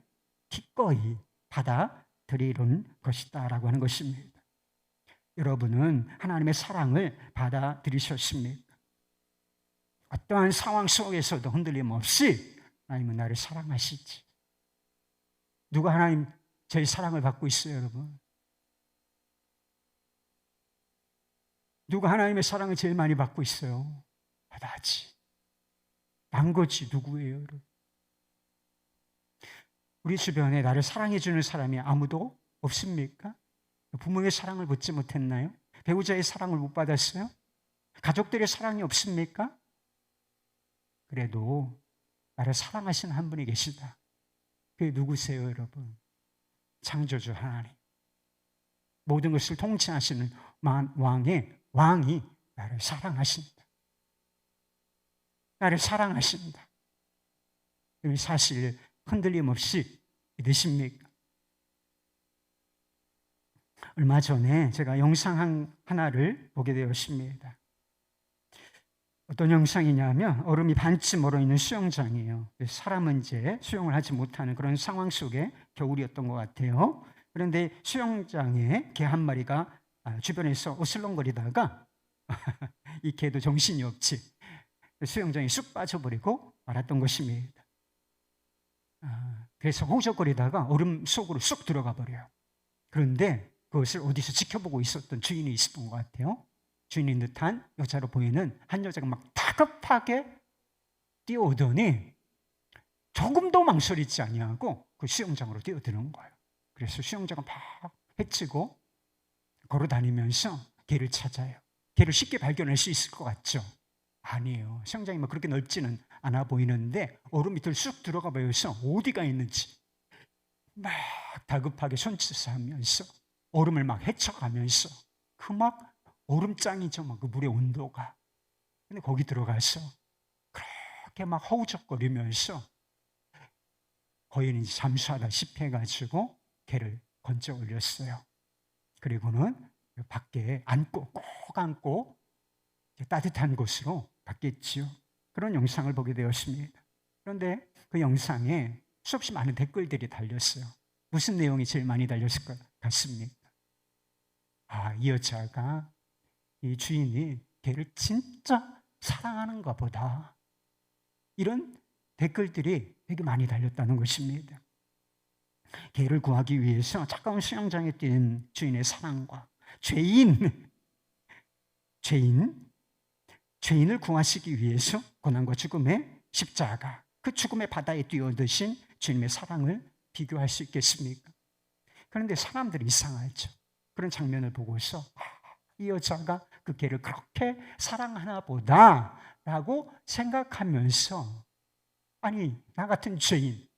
기꺼이 받아들이는 것이다 라고 하는 것입니다. 여러분은 하나님의 사랑을 받아들이셨습니까? 어떠한 상황 속에서도 흔들림 없이 하나님은 나를 사랑하시지. 누가 하나님 저희 사랑을 받고 있어요, 여러분? 누가 하나님의 사랑을 제일 많이 받고 있어요? 나지. 난 거지 누구예요, 여러분? 우리 주변에 나를 사랑해 주는 사람이 아무도 없습니까? 부모의 사랑을 받지 못했나요? 배우자의 사랑을 못 받았어요? 가족들의 사랑이 없습니까? 그래도 나를 사랑하시는 한 분이 계시다. 그게 누구세요, 여러분? 창조주 하나님. 모든 것을 통치하시는 왕이 나를 사랑하신다. 나를 사랑하신다. 이 사실 흔들림 없이 믿으십니까? 얼마 전에 제가 영상 하나를 보게 되었습니다. 어떤 영상이냐면 얼음이 반쯤 얼어있는 수영장이에요. 사람은 이제 수영을 하지 못하는 그런 상황 속에 겨울이었던 것 같아요. 그런데 수영장에 개 한 마리가 주변에서 어슬렁거리다가 이 개도 정신이 없지 수영장에 쑥 빠져버리고 말았던 것입니다. 그래서 호적거리다가 얼음 속으로 쑥 들어가 버려요. 그런데 그것을 어디서 지켜보고 있었던 주인이 있었던 것 같아요. 주인인 듯한 여자로 보이는 한 여자가 막 다급하게 뛰어오더니 조금도 망설이지 아니하고 그 수영장으로 뛰어드는 거예요. 그래서 수영장을 막 헤치고 걸어 다니면서 개를 찾아요. 개를 쉽게 발견할 수 있을 것 같죠? 아니에요. 수영장이 뭐 그렇게 넓지는 않아 보이는데 얼음 밑을 쑥 들어가 보여서 어디가 있는지 막 다급하게 손짓하면서 얼음을 막 헤쳐가면서 그 막 얼음장이죠. 막 그 물의 온도가. 근데 거기 들어가서 그렇게 막 허우적거리면서 거인이 잠수하다시피 해가지고 개를 건져 올렸어요. 그리고는 밖에 안고 꼭 안고 따뜻한 곳으로 갔겠지요. 그런 영상을 보게 되었습니다. 그런데 그 영상에 수없이 많은 댓글들이 달렸어요. 무슨 내용이 제일 많이 달렸을 것 같습니까? 이 여자가 이 주인이 개를 진짜 사랑하는가 보다. 이런 댓글들이 되게 많이 달렸다는 것입니다. 개를 구하기 위해서 차가운 수영장에 뛴 주인의 사랑과 죄인을 구하시기 위해서 고난과 죽음의 십자가, 그 죽음의 바다에 뛰어드신 주님의 사랑을 비교할 수 있겠습니까? 그런데 사람들이 이상하죠. 그런 장면을 보고서 이 여자가 그 개를 그렇게 사랑하나 보다 라고 생각하면서 아니 나 같은 죄인,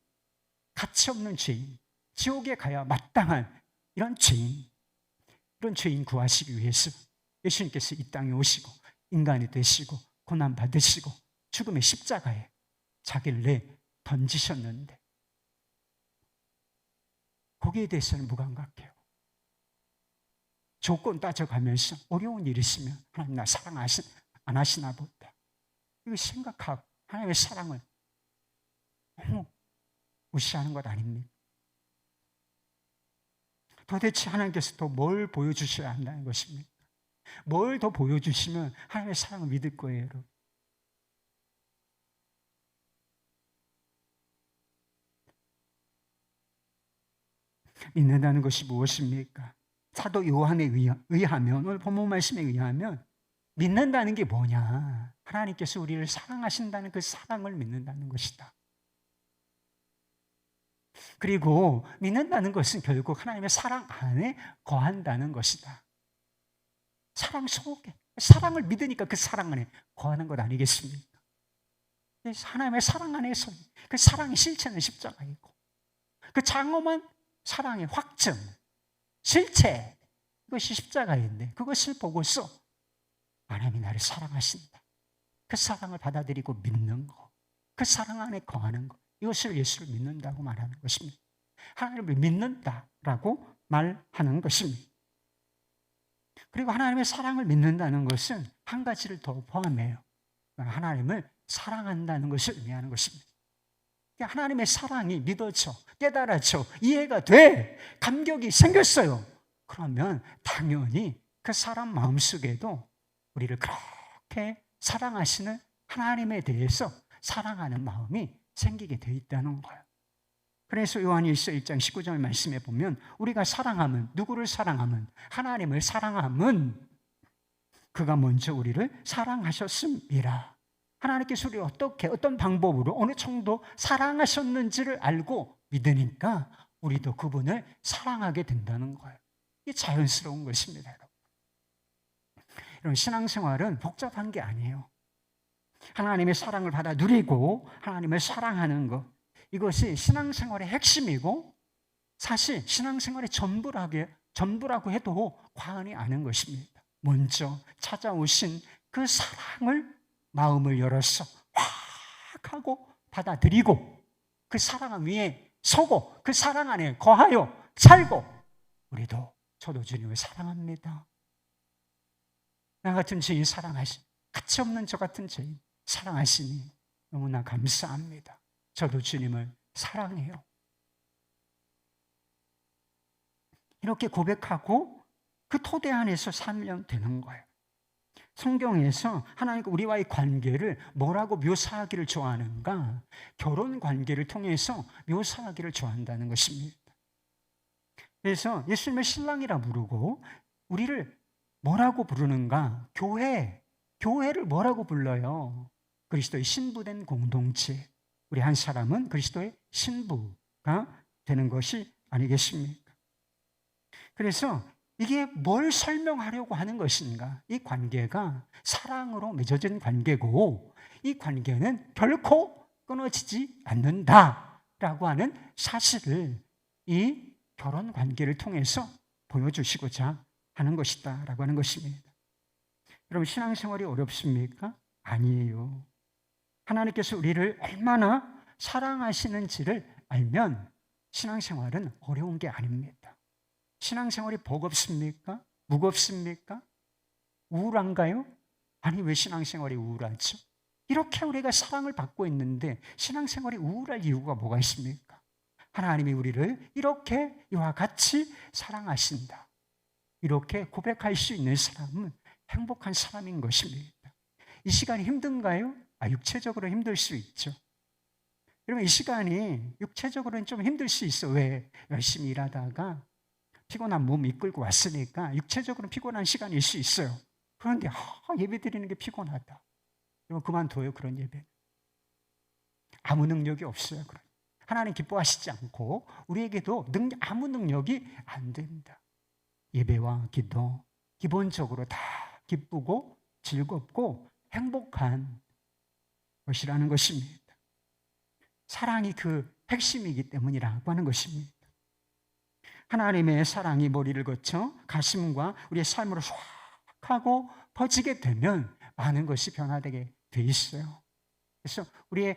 가치 없는 죄인, 지옥에 가야 마땅한 이런 죄인 구하시기 위해서 예수님께서 이 땅에 오시고 인간이 되시고 고난 받으시고 죽음의 십자가에 자기를 내 던지셨는데 거기에 대해서는 무감각해요. 조건 따져가면서 어려운 일이 있으면 하나님 나 사랑 안 하시나 보다. 이거 생각하고 하나님의 사랑을 너무 무시하는 것 아닙니까? 도대체 하나님께서 또 뭘 보여주셔야 한다는 것입니까? 뭘 더 보여주시면 하나님의 사랑을 믿을 거예요, 여러분. 믿는다는 것이 무엇입니까? 사도 요한에 의하면, 오늘 본문 말씀에 의하면 믿는다는 게 뭐냐? 하나님께서 우리를 사랑하신다는 그 사랑을 믿는다는 것이다. 그리고 믿는다는 것은 결국 하나님의 사랑 안에 거한다는 것이다. 사랑 속에, 사랑을 믿으니까 그 사랑 안에 거하는 것 아니겠습니까? 하나님의 사랑 안에서 그 사랑의 실체는 십자가이고 그 장엄한 사랑의 확증, 실체, 그것이 십자가인데 그것을 보고서 하나님이 나를 사랑하신다. 그 사랑을 받아들이고 믿는 것, 그 사랑 안에 거하는 것, 이것을 예수를 믿는다고 말하는 것입니다. 하나님을 믿는다라고 말하는 것입니다. 그리고 하나님의 사랑을 믿는다는 것은 한 가지를 더 포함해요. 하나님을 사랑한다는 것을 의미하는 것입니다. 하나님의 사랑이 믿어져, 깨달아져, 이해가 돼, 감격이 생겼어요. 그러면 당연히 그 사람 마음속에도 우리를 그렇게 사랑하시는 하나님에 대해서 사랑하는 마음이 생기게 돼 있다는 거예요. 그래서 요한일서 1장 19절 말씀에 보면 우리가 사랑하면, 누구를 사랑하면? 하나님을 사랑하면 그가 먼저 우리를 사랑하셨습니다. 하나님께서 우리를 어떻게, 어떤 방법으로, 어느 정도 사랑하셨는지를 알고 믿으니까 우리도 그분을 사랑하게 된다는 거예요. 이게 자연스러운 것입니다, 여러분. 이런 신앙생활은 복잡한 게 아니에요. 하나님의 사랑을 받아 누리고 하나님을 사랑하는 것, 이것이 신앙생활의 핵심이고 사실 신앙생활의 전부라고 해도 과언이 아닌 것입니다. 먼저 찾아오신 그 사랑을 마음을 열어서 확 하고 받아들이고 그 사랑 위에 서고 그 사랑 안에 거하여 살고 우리도 저도 주님을 사랑합니다. 나 같은 죄인 사랑하시니, 가치 없는 저 같은 죄인 사랑하시니 너무나 감사합니다. 저도 주님을 사랑해요. 이렇게 고백하고 그 토대 안에서 살면 되는 거예요. 성경에서 하나님과 우리와의 관계를 뭐라고 묘사하기를 좋아하는가? 결혼 관계를 통해서 묘사하기를 좋아한다는 것입니다. 그래서 예수님을 신랑이라 부르고 우리를 뭐라고 부르는가? 교회를 뭐라고 불러요? 그리스도의 신부된 공동체. 우리 한 사람은 그리스도의 신부가 되는 것이 아니겠습니까? 그래서 이게 뭘 설명하려고 하는 것인가? 이 관계가 사랑으로 맺어진 관계고 이 관계는 결코 끊어지지 않는다라고 하는 사실을 이 결혼 관계를 통해서 보여주시고자 하는 것이다라고 하는 것입니다. 여러분, 신앙생활이 어렵습니까? 아니에요. 하나님께서 우리를 얼마나 사랑하시는지를 알면 신앙생활은 어려운 게 아닙니다. 신앙생활이 버겁습니까? 무겁습니까? 우울한가요? 아니, 왜 신앙생활이 우울하죠? 이렇게 우리가 사랑을 받고 있는데 신앙생활이 우울할 이유가 뭐가 있습니까? 하나님이 우리를 이렇게 이와 같이 사랑하신다. 이렇게 고백할 수 있는 사람은 행복한 사람인 것입니다. 이 시간이 힘든가요? 육체적으로 힘들 수 있죠. 여러분, 이 시간이 육체적으로는 좀 힘들 수 있어. 왜? 열심히 일하다가 피곤한 몸 이끌고 왔으니까 육체적으로는 피곤한 시간일 수 있어요. 그런데 예배 드리는 게 피곤하다. 여러분, 그만둬요. 그런 예배. 아무 능력이 없어요. 하나님 기뻐하시지 않고 우리에게도 아무 능력이 안 됩니다. 예배와 기도 기본적으로 다 기쁘고 즐겁고 행복한 것이라는 것입니다. 사랑이 그 핵심이기 때문이라고 하는 것입니다. 하나님의 사랑이 머리를 거쳐 가슴과 우리의 삶으로 확 하고 퍼지게 되면 많은 것이 변화되게 돼 있어요. 그래서 우리의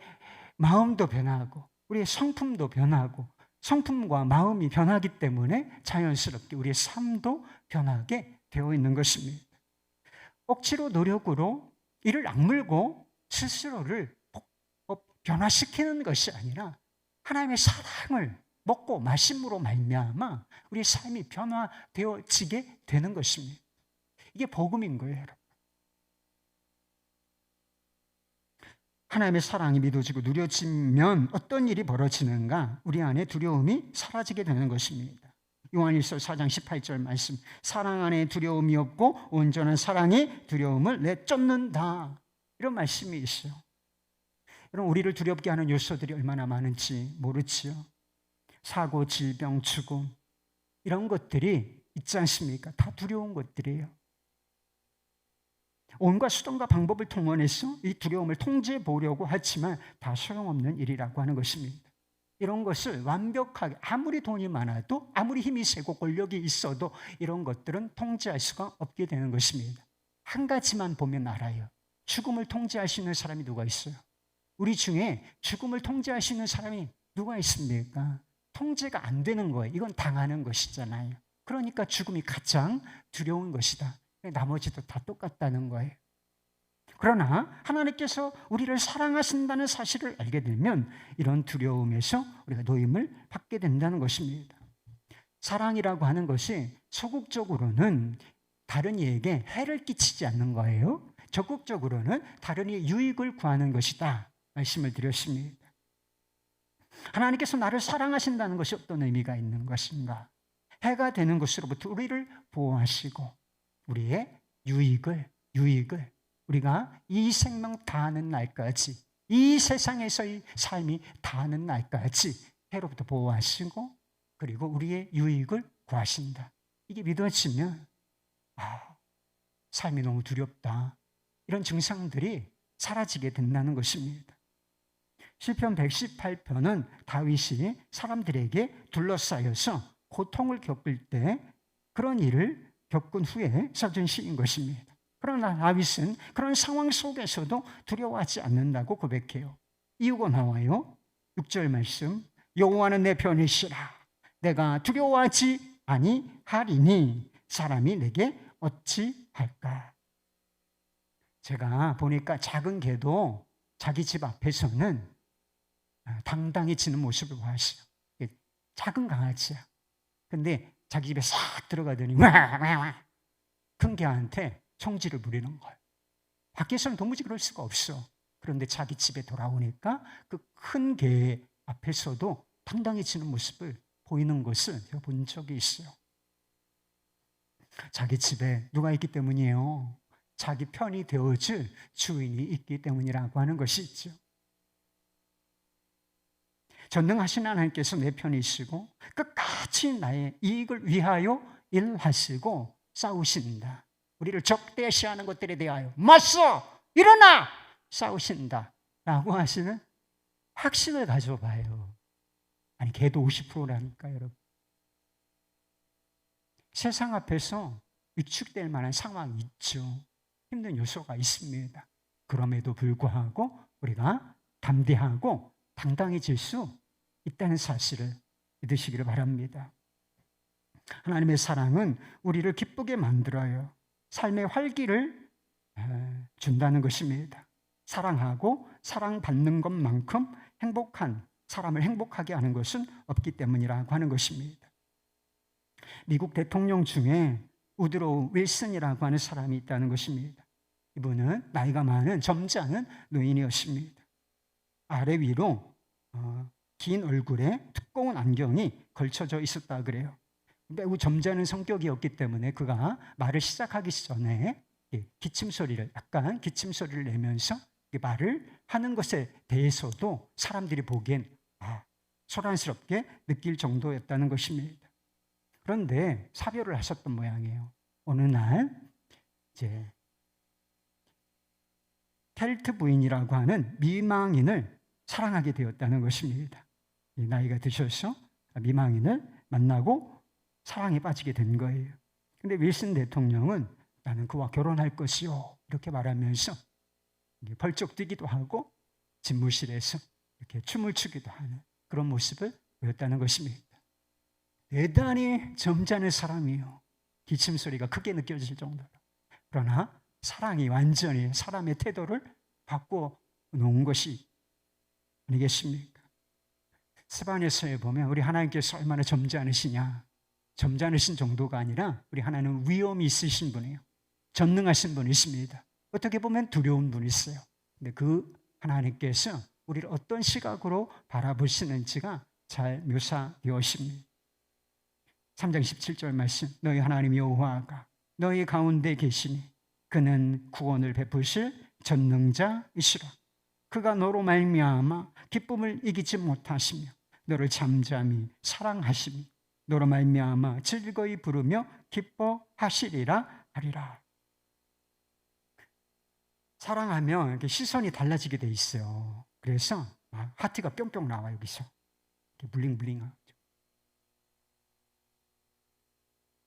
마음도 변하고 우리의 성품도 변하고 성품과 마음이 변하기 때문에 자연스럽게 우리의 삶도 변하게 되어 있는 것입니다. 억지로 노력으로 이를 악물고 스스로를 변화시키는 것이 아니라 하나님의 사랑을 먹고 마심으로 말미암아 우리의 삶이 변화되어지게 되는 것입니다. 이게 복음인 거예요, 여러분. 하나님의 사랑이 믿어지고 누려지면 어떤 일이 벌어지는가? 우리 안에 두려움이 사라지게 되는 것입니다. 요한일서 4장 18절 말씀, 사랑 안에 두려움이 없고 온전한 사랑이 두려움을 내쫓는다, 이런 말씀이 있어요. 여러분, 우리를 두렵게 하는 요소들이 얼마나 많은지 모르지요. 사고, 질병, 죽음, 이런 것들이 있지 않습니까? 다 두려운 것들이에요. 온갖 수단과 방법을 동원해서 이 두려움을 통제해 보려고 하지만 다 소용없는 일이라고 하는 것입니다. 이런 것을 완벽하게, 아무리 돈이 많아도 아무리 힘이 세고 권력이 있어도 이런 것들은 통제할 수가 없게 되는 것입니다. 한 가지만 보면 알아요. 죽음을 통제할 수 있는 사람이 누가 있어요? 우리 중에 죽음을 통제할 수 있는 사람이 누가 있습니까? 통제가 안 되는 거예요. 이건 당하는 것이잖아요. 그러니까 죽음이 가장 두려운 것이다. 나머지도 다 똑같다는 거예요. 그러나 하나님께서 우리를 사랑하신다는 사실을 알게 되면 이런 두려움에서 우리가 노임을 받게 된다는 것입니다. 사랑이라고 하는 것이 소극적으로는 다른 이에게 해를 끼치지 않는 거예요. 적극적으로는 다른 이의 유익을 구하는 것이다 말씀을 드렸습니다. 하나님께서 나를 사랑하신다는 것이 어떤 의미가 있는 것인가? 해가 되는 것으로부터 우리를 보호하시고 우리의 유익을 우리가 이 생명 다하는 날까지, 이 세상에서의 삶이 다하는 날까지 해로부터 보호하시고 그리고 우리의 유익을 구하신다. 이게 믿어지면 삶이 너무 두렵다, 이런 증상들이 사라지게 된다는 것입니다. 시편 118편은 다윗이 사람들에게 둘러싸여서 고통을 겪을 때 그런 일을 겪은 후에 써준 시인 것입니다. 그러나 다윗은 그런 상황 속에서도 두려워하지 않는다고 고백해요. 이유가 나와요. 6절 말씀, 여호와는 내 편이시라. 내가 두려워하지 아니하리니 사람이 내게 어찌할까. 제가 보니까 작은 개도 자기 집 앞에서는 당당히 지는 모습을 보았어요. 작은 강아지야. 근데 자기 집에 싹 들어가더니 큰 개한테 성질을 부리는 거예요. 밖에서는 도무지 그럴 수가 없어. 그런데 자기 집에 돌아오니까 그 큰 개 앞에서도 당당해지는 모습을 보이는 것을 제가 본 적이 있어요. 자기 집에 누가 있기 때문이에요? 자기 편이 되어줄 주인이 있기 때문이라고 하는 것이 있죠. 전능하신 하나님께서 내 편이시고 끝까지 나의 이익을 위하여 일하시고 싸우신다. 우리를 적대시하는 것들에 대하여 맞서 일어나 싸우신다 라고 하시는 확신을 가져봐요. 아니 걔도 50%라니까 여러분. 세상 앞에서 위축될 만한 상황이 있죠. 힘든 요소가 있습니다. 그럼에도 불구하고 우리가 담대하고 당당해질 수 있다는 사실을 믿으시기를 바랍니다. 하나님의 사랑은 우리를 기쁘게 만들어요. 삶의 활기를 준다는 것입니다. 사랑하고 사랑받는 것만큼 행복한 사람을 행복하게 하는 것은 없기 때문이라고 하는 것입니다. 미국 대통령 중에 우드로우 윌슨이라고 하는 사람이 있다는 것입니다. 이분은 나이가 많은 점잖은 노인이었습니다. 아래 위로 긴 얼굴에 두꺼운 안경이 걸쳐져 있었다 그래요. 매우 점잖은 성격이었기 때문에 그가 말을 시작하기 전에 약간 기침소리를 내면서 말을 하는 것에 대해서도 사람들이 보기엔 소란스럽게 느낄 정도였다는 것입니다. 그런데 사별을 하셨던 모양이에요. 어느 날 이제 켈트 부인이라고 하는 미망인을 사랑하게 되었다는 것입니다. 나이가 드셔서 미망인을 만나고 사랑에 빠지게 된 거예요. 그런데 윌슨 대통령은 나는 그와 결혼할 것이요 이렇게 말하면서 벌쩍 뛰기도 하고 집무실에서 이렇게 춤을 추기도 하는 그런 모습을 보였다는 것입니다. 대단히 점잖은 사람이요. 기침소리가 크게 느껴질 정도로. 그러나 사랑이 완전히 사람의 태도를 바꿔 놓은 것이 아니겠습니까? 스바냐서에 보면 우리 하나님께서 얼마나 점잖으시냐. 점잖으신 정도가 아니라 우리 하나님은 위엄이 있으신 분이에요. 전능하신 분이십니다. 어떻게 보면 두려운 분이세요. 근데 그 하나님께서 우리를 어떤 시각으로 바라보시는지가 잘 묘사되어 있습니다. 3장 17절 말씀, 너희 하나님 여호와가 너희 가운데 계시니 그는 구원을 베푸실 전능자이시라. 그가 너로 말미암아 기쁨을 이기지 못하시며 너를 잠잠히 사랑하시며 너로 말미암아 즐거이 부르며 기뻐하시리라 하리라. 사랑하면 이렇게 시선이 달라지게 돼 있어요. 그래서 하트가 뿅뿅 나와 여기서 이렇게 블링블링하죠.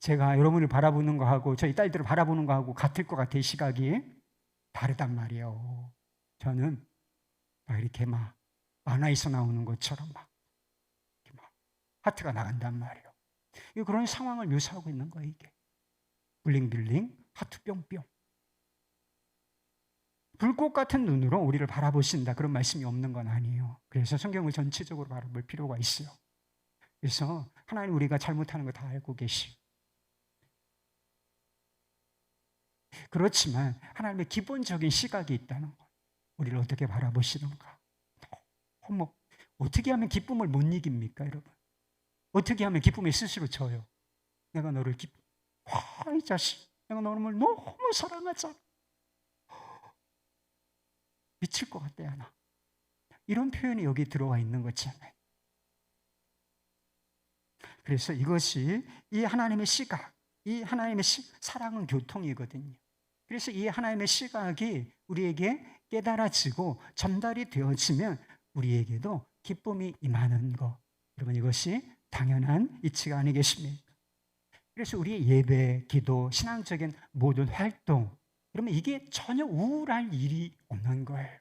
제가 여러분을 바라보는 거하고 저희 딸들을 바라보는 거하고 같을 것 같아요. 시각이 다르단 말이에요. 저는 이렇게 막 만화에서 나오는 것처럼 이렇게 막 하트가 나간단 말이에요. 그런 상황을 묘사하고 있는 거예요. 이게 블링블링, 하트 뿅뿅. 불꽃 같은 눈으로 우리를 바라보신다 그런 말씀이 없는 건 아니에요. 그래서 성경을 전체적으로 바라볼 필요가 있어요. 그래서 하나님 우리가 잘못하는 거 다 알고 계시고 그렇지만 하나님의 기본적인 시각이 있다는 것. 우리를 어떻게 바라보시는가. 어떻게 하면 기쁨을 못 이깁니까 여러분? 어떻게 하면 기쁨에 스스로 져요? 내가 너를 이 자식 내가 너를 너무 사랑하잖아. 미칠 것 같아 나. 이런 표현이 여기 들어와 있는 거잖아요. 그래서 이것이 이 하나님의 시각, 이 하나님의 사랑은 교통이거든요. 그래서 이 하나님의 시각이 우리에게 깨달아지고 전달이 되어지면 우리에게도 기쁨이 임하는 것. 여러분 이것이 당연한 이치가 아니겠습니까? 그래서 우리의 예배, 기도, 신앙적인 모든 활동 그러면 이게 전혀 우울할 일이 없는 거예요.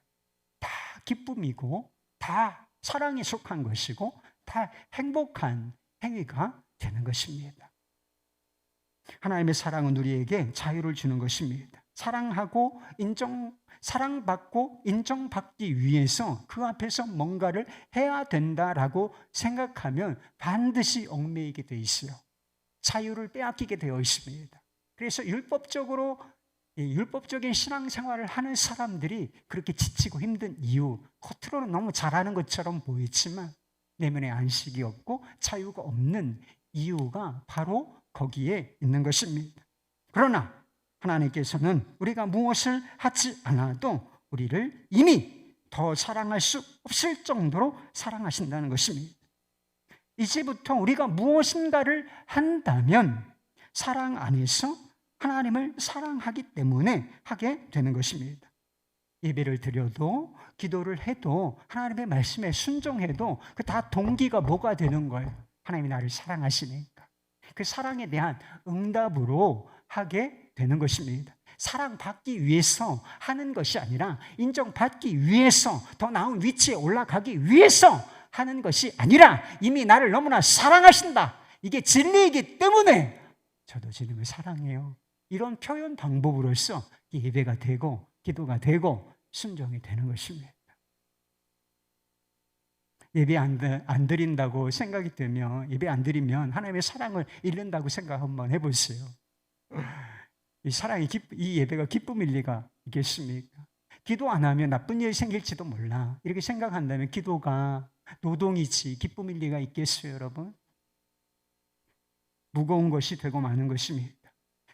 다 기쁨이고 다 사랑에 속한 것이고 다 행복한 행위가 되는 것입니다. 하나님의 사랑은 우리에게 자유를 주는 것입니다. 사랑받고 인정받기 위해서 그 앞에서 뭔가를 해야 된다라고 생각하면 반드시 얽매이게 되어 있어요. 자유를 빼앗기게 되어 있습니다. 그래서 율법적인 신앙생활을 하는 사람들이 그렇게 지치고 힘든 이유, 겉으로는 너무 잘하는 것처럼 보이지만 내면에 안식이 없고 자유가 없는 이유가 바로 거기에 있는 것입니다. 그러나 하나님께서는 우리가 무엇을 하지 않아도 우리를 이미 더 사랑할 수 없을 정도로 사랑하신다는 것입니다. 이제부터 우리가 무엇인가를 한다면 사랑 안에서 하나님을 사랑하기 때문에 하게 되는 것입니다. 예배를 드려도 기도를 해도 하나님의 말씀에 순종해도 그 다 동기가 뭐가 되는 거예요? 하나님이 나를 사랑하시니까. 그 사랑에 대한 응답으로 하게 되는 것입니다. 사랑받기 위해서 하는 것이 아니라 인정받기 위해서 더 나은 위치에 올라가기 위해서 하는 것이 아니라 이미 나를 너무나 사랑하신다. 이게 진리이기 때문에 저도 주님을 사랑해요. 이런 표현 방법으로서 예배가 되고 기도가 되고 순종이 되는 것입니다. 예배 안 드린다고 생각이 되면, 예배 안 드리면 하나님의 사랑을 잃는다고 생각 한번 해보세요. 이 예배가 기쁨일 리가 있겠습니까? 기도 안 하면 나쁜 일이 생길지도 몰라. 이렇게 생각한다면 기도가 노동이지 기쁨일 리가 있겠어요, 여러분? 무거운 것이 되고 마는 것입니다.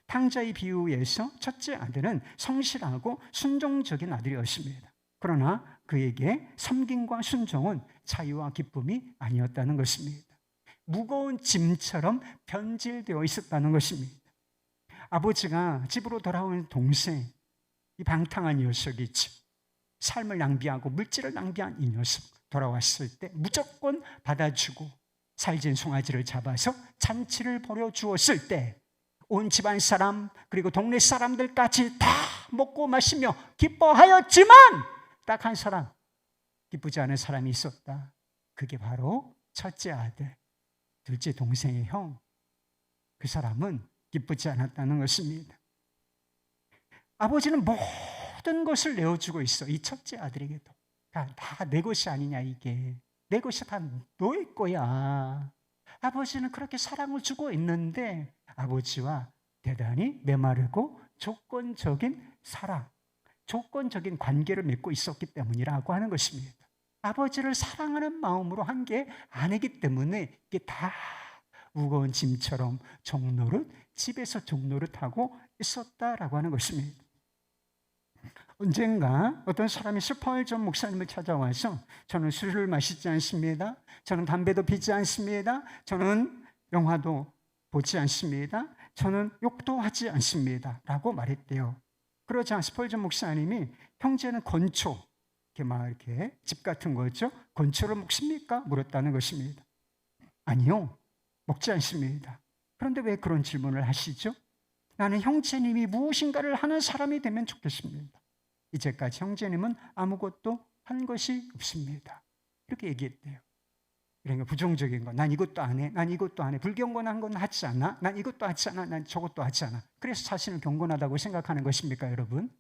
탕자의 비유에서 첫째 아들은 성실하고 순종적인 아들이었습니다. 그러나 그에게 섬김과 순종은 자유와 기쁨이 아니었다는 것입니다. 무거운 짐처럼 변질되어 있었다는 것입니다. 아버지가 집으로 돌아오는 동생, 이 방탕한 녀석이지, 삶을 낭비하고 물질을 낭비한 이 녀석, 돌아왔을 때 무조건 받아주고 살진 송아지를 잡아서 잔치를 벌여주었을 때 온 집안 사람 그리고 동네 사람들까지 다 먹고 마시며 기뻐하였지만 딱 한 사람, 기쁘지 않은 사람이 있었다. 그게 바로 첫째 아들, 둘째 동생의 형. 그 사람은 기쁘지 않았다는 것입니다. 아버지는 모든 것을 내어주고 있어. 이 첫째 아들에게도. 다 내 것이 아니냐 이게. 내 것이 다 너의 거야. 아버지는 그렇게 사랑을 주고 있는데 아버지와 대단히 메마르고 조건적인 사랑, 조건적인 관계를 맺고 있었기 때문이라고 하는 것입니다. 아버지를 사랑하는 마음으로 한 게 아니기 때문에 이게 다 무거운 짐처럼 종노릇, 집에서 종노릇하고 있었다라고 하는 것입니다. 언젠가 어떤 사람이 스펄전 목사님을 찾아와서 저는 술을 마시지 않습니다. 저는 담배도 피지 않습니다. 저는 영화도 보지 않습니다. 저는 욕도 하지 않습니다. 라고 말했대요. 그러자 스펄전 목사님이 형제는 건초, 이렇게 집 같은 거죠. 건초를 먹습니까? 물었다는 것입니다. 아니요, 먹지 않습니다. 그런데 왜 그런 질문을 하시죠? 나는 형제님이 무엇인가를 하는 사람이 되면 좋겠습니다. 이제까지 형제님은 아무것도 한 것이 없습니다. 이렇게 얘기했대요. 그러니까 부정적인 거, 난 이것도 안 해, 난 이것도 안 해, 불경건한 건 하지 않아, 난 이것도 하지 않아, 난 저것도 하지 않아. 그래서 자신을 경건하다고 생각하는 것입니까, 여러분?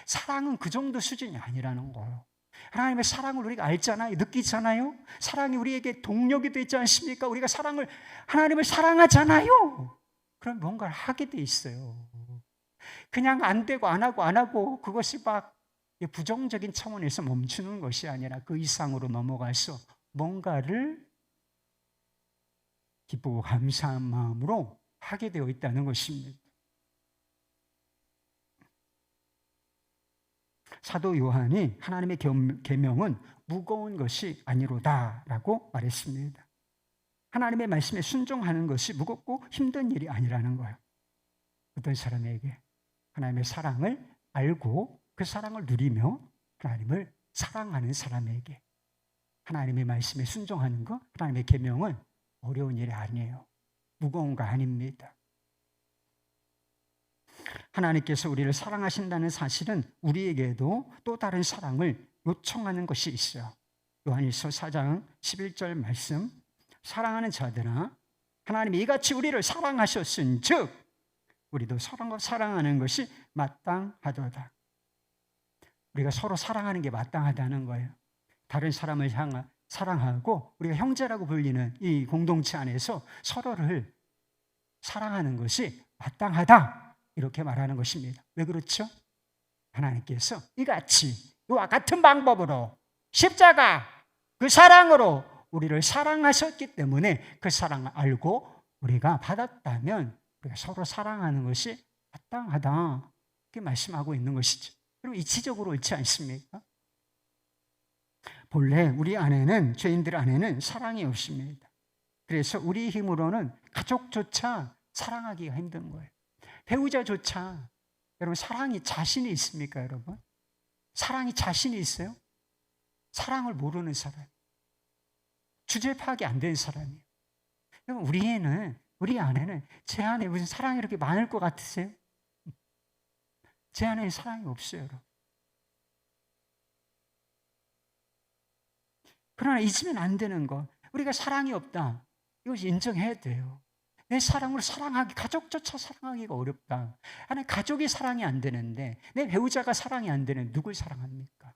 사랑은 그 정도 수준이 아니라는 거예요. 하나님의 사랑을 우리가 알잖아요, 느끼잖아요. 사랑이 우리에게 동력이 되지 않습니까? 우리가 하나님을 사랑하잖아요. 그럼 뭔가를 하게 돼 있어요. 그냥 안 되고 안 하고 그것이 막 부정적인 차원에서 멈추는 것이 아니라 그 이상으로 넘어가서 뭔가를 기쁘고 감사한 마음으로 하게 되어 있다는 것입니다. 사도 요한이 하나님의 계명은 무거운 것이 아니로다라고 말했습니다. 하나님의 말씀에 순종하는 것이 무겁고 힘든 일이 아니라는 거예요. 어떤 사람에게 하나님의 사랑을 알고 그 사랑을 누리며 하나님을 사랑하는 사람에게 하나님의 말씀에 순종하는 것, 하나님의 계명은 어려운 일이 아니에요. 무거운 거 아닙니다. 하나님께서 우리를 사랑하신다는 사실은 우리에게도 또 다른 사랑을 요청하는 것이 있어요. 요한일서 4장 11절 말씀, 사랑하는 자들아 하나님이 이같이 우리를 사랑하셨은즉 우리도 서로 사랑하는 것이 마땅하도다. 우리가 서로 사랑하는 게 마땅하다는 거예요. 다른 사람을 사랑하고 우리가 형제라고 불리는 이 공동체 안에서 서로를 사랑하는 것이 마땅하다, 이렇게 말하는 것입니다. 왜 그렇죠? 하나님께서 이같이 이와 같은 방법으로 십자가 그 사랑으로 우리를 사랑하셨기 때문에 그 사랑을 알고 우리가 받았다면 우리가 서로 사랑하는 것이 마땅하다, 이렇게 말씀하고 있는 것이죠. 그리고 이치적으로 옳지 않습니까? 본래 우리 안에는, 죄인들 안에는 사랑이 없습니다. 그래서 우리 힘으로는 가족조차 사랑하기가 힘든 거예요. 배우자조차 여러분 사랑이 자신이 있습니까, 여러분? 사랑이 자신이 있어요? 사랑을 모르는 사람, 주제 파악이 안 된 사람이에요. 여러분, 우리 안에는 제 안에 무슨 사랑이 이렇게 많을 것 같으세요? 제 안에 사랑이 없어요, 여러분. 그러나 잊으면 안 되는 거, 우리가 사랑이 없다, 이것을 인정해야 돼요. 내 사랑으로 가족조차 사랑하기가 어렵다. 아니, 가족이 사랑이 안 되는데, 내 배우자가 사랑이 안 되는 누굴 사랑합니까?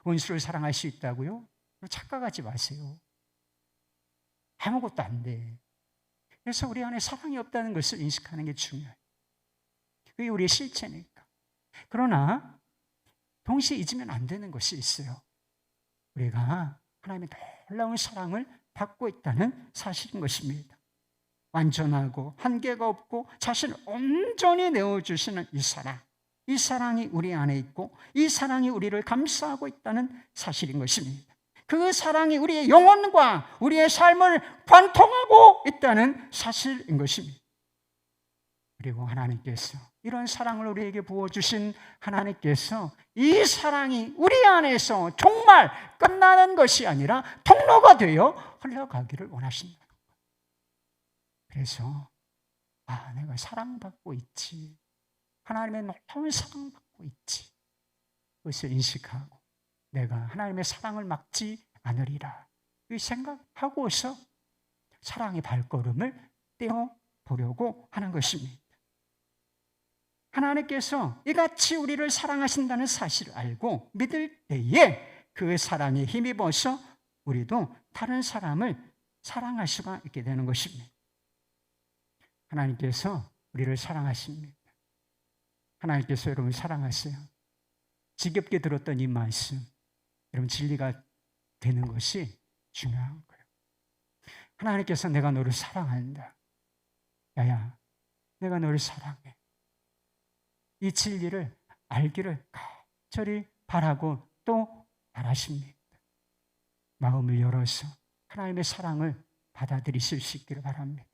원수를 사랑할 수 있다고요? 착각하지 마세요. 아무것도 안 돼. 그래서 우리 안에 사랑이 없다는 것을 인식하는 게 중요해요. 그게 우리의 실체니까. 그러나 동시에 잊으면 안 되는 것이 있어요. 우리가 하나님의 놀라운 사랑을 받고 있다는 사실인 것입니다. 완전하고 한계가 없고 자신을 온전히 내어주시는 이 사랑이 우리 안에 있고 이 사랑이 우리를 감싸고 있다는 사실인 것입니다. 그 사랑이 우리의 영혼과 우리의 삶을 관통하고 있다는 사실인 것입니다. 그리고 하나님께서 이런 사랑을 우리에게 부어주신 하나님께서 이 사랑이 우리 안에서 정말 끝나는 것이 아니라 통로가 되어 흘러가기를 원하신다. 그래서 내가 사랑받고 있지, 하나님의 놀라운 사랑받고 있지, 그것을 인식하고 내가 하나님의 사랑을 막지 않으리라 이 생각하고서 사랑의 발걸음을 떼어보려고 하는 것입니다. 하나님께서 이같이 우리를 사랑하신다는 사실을 알고 믿을 때에 그 사랑에 힘입어서 우리도 다른 사람을 사랑할 수가 있게 되는 것입니다. 하나님께서 우리를 사랑하십니다. 하나님께서 여러분을 사랑하세요. 지겹게 들었던 이 말씀, 여러분 진리가 되는 것이 중요한 거예요. 하나님께서 내가 너를 사랑한다. 야야, 내가 너를 사랑해. 이 진리를 알기를 간절히 바라고 또 바라십니다. 마음을 열어서 하나님의 사랑을 받아들이실 수 있기를 바랍니다.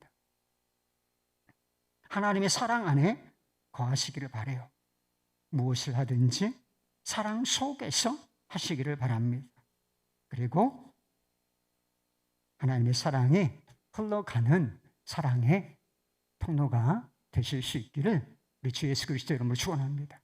하나님의 사랑 안에 거하시기를 바라요. 무엇을 하든지 사랑 속에서 하시기를 바랍니다. 그리고 하나님의 사랑이 흘러가는 사랑의 통로가 되실 수 있기를 우리 주 예수 그리스도 이름으로 축원합니다.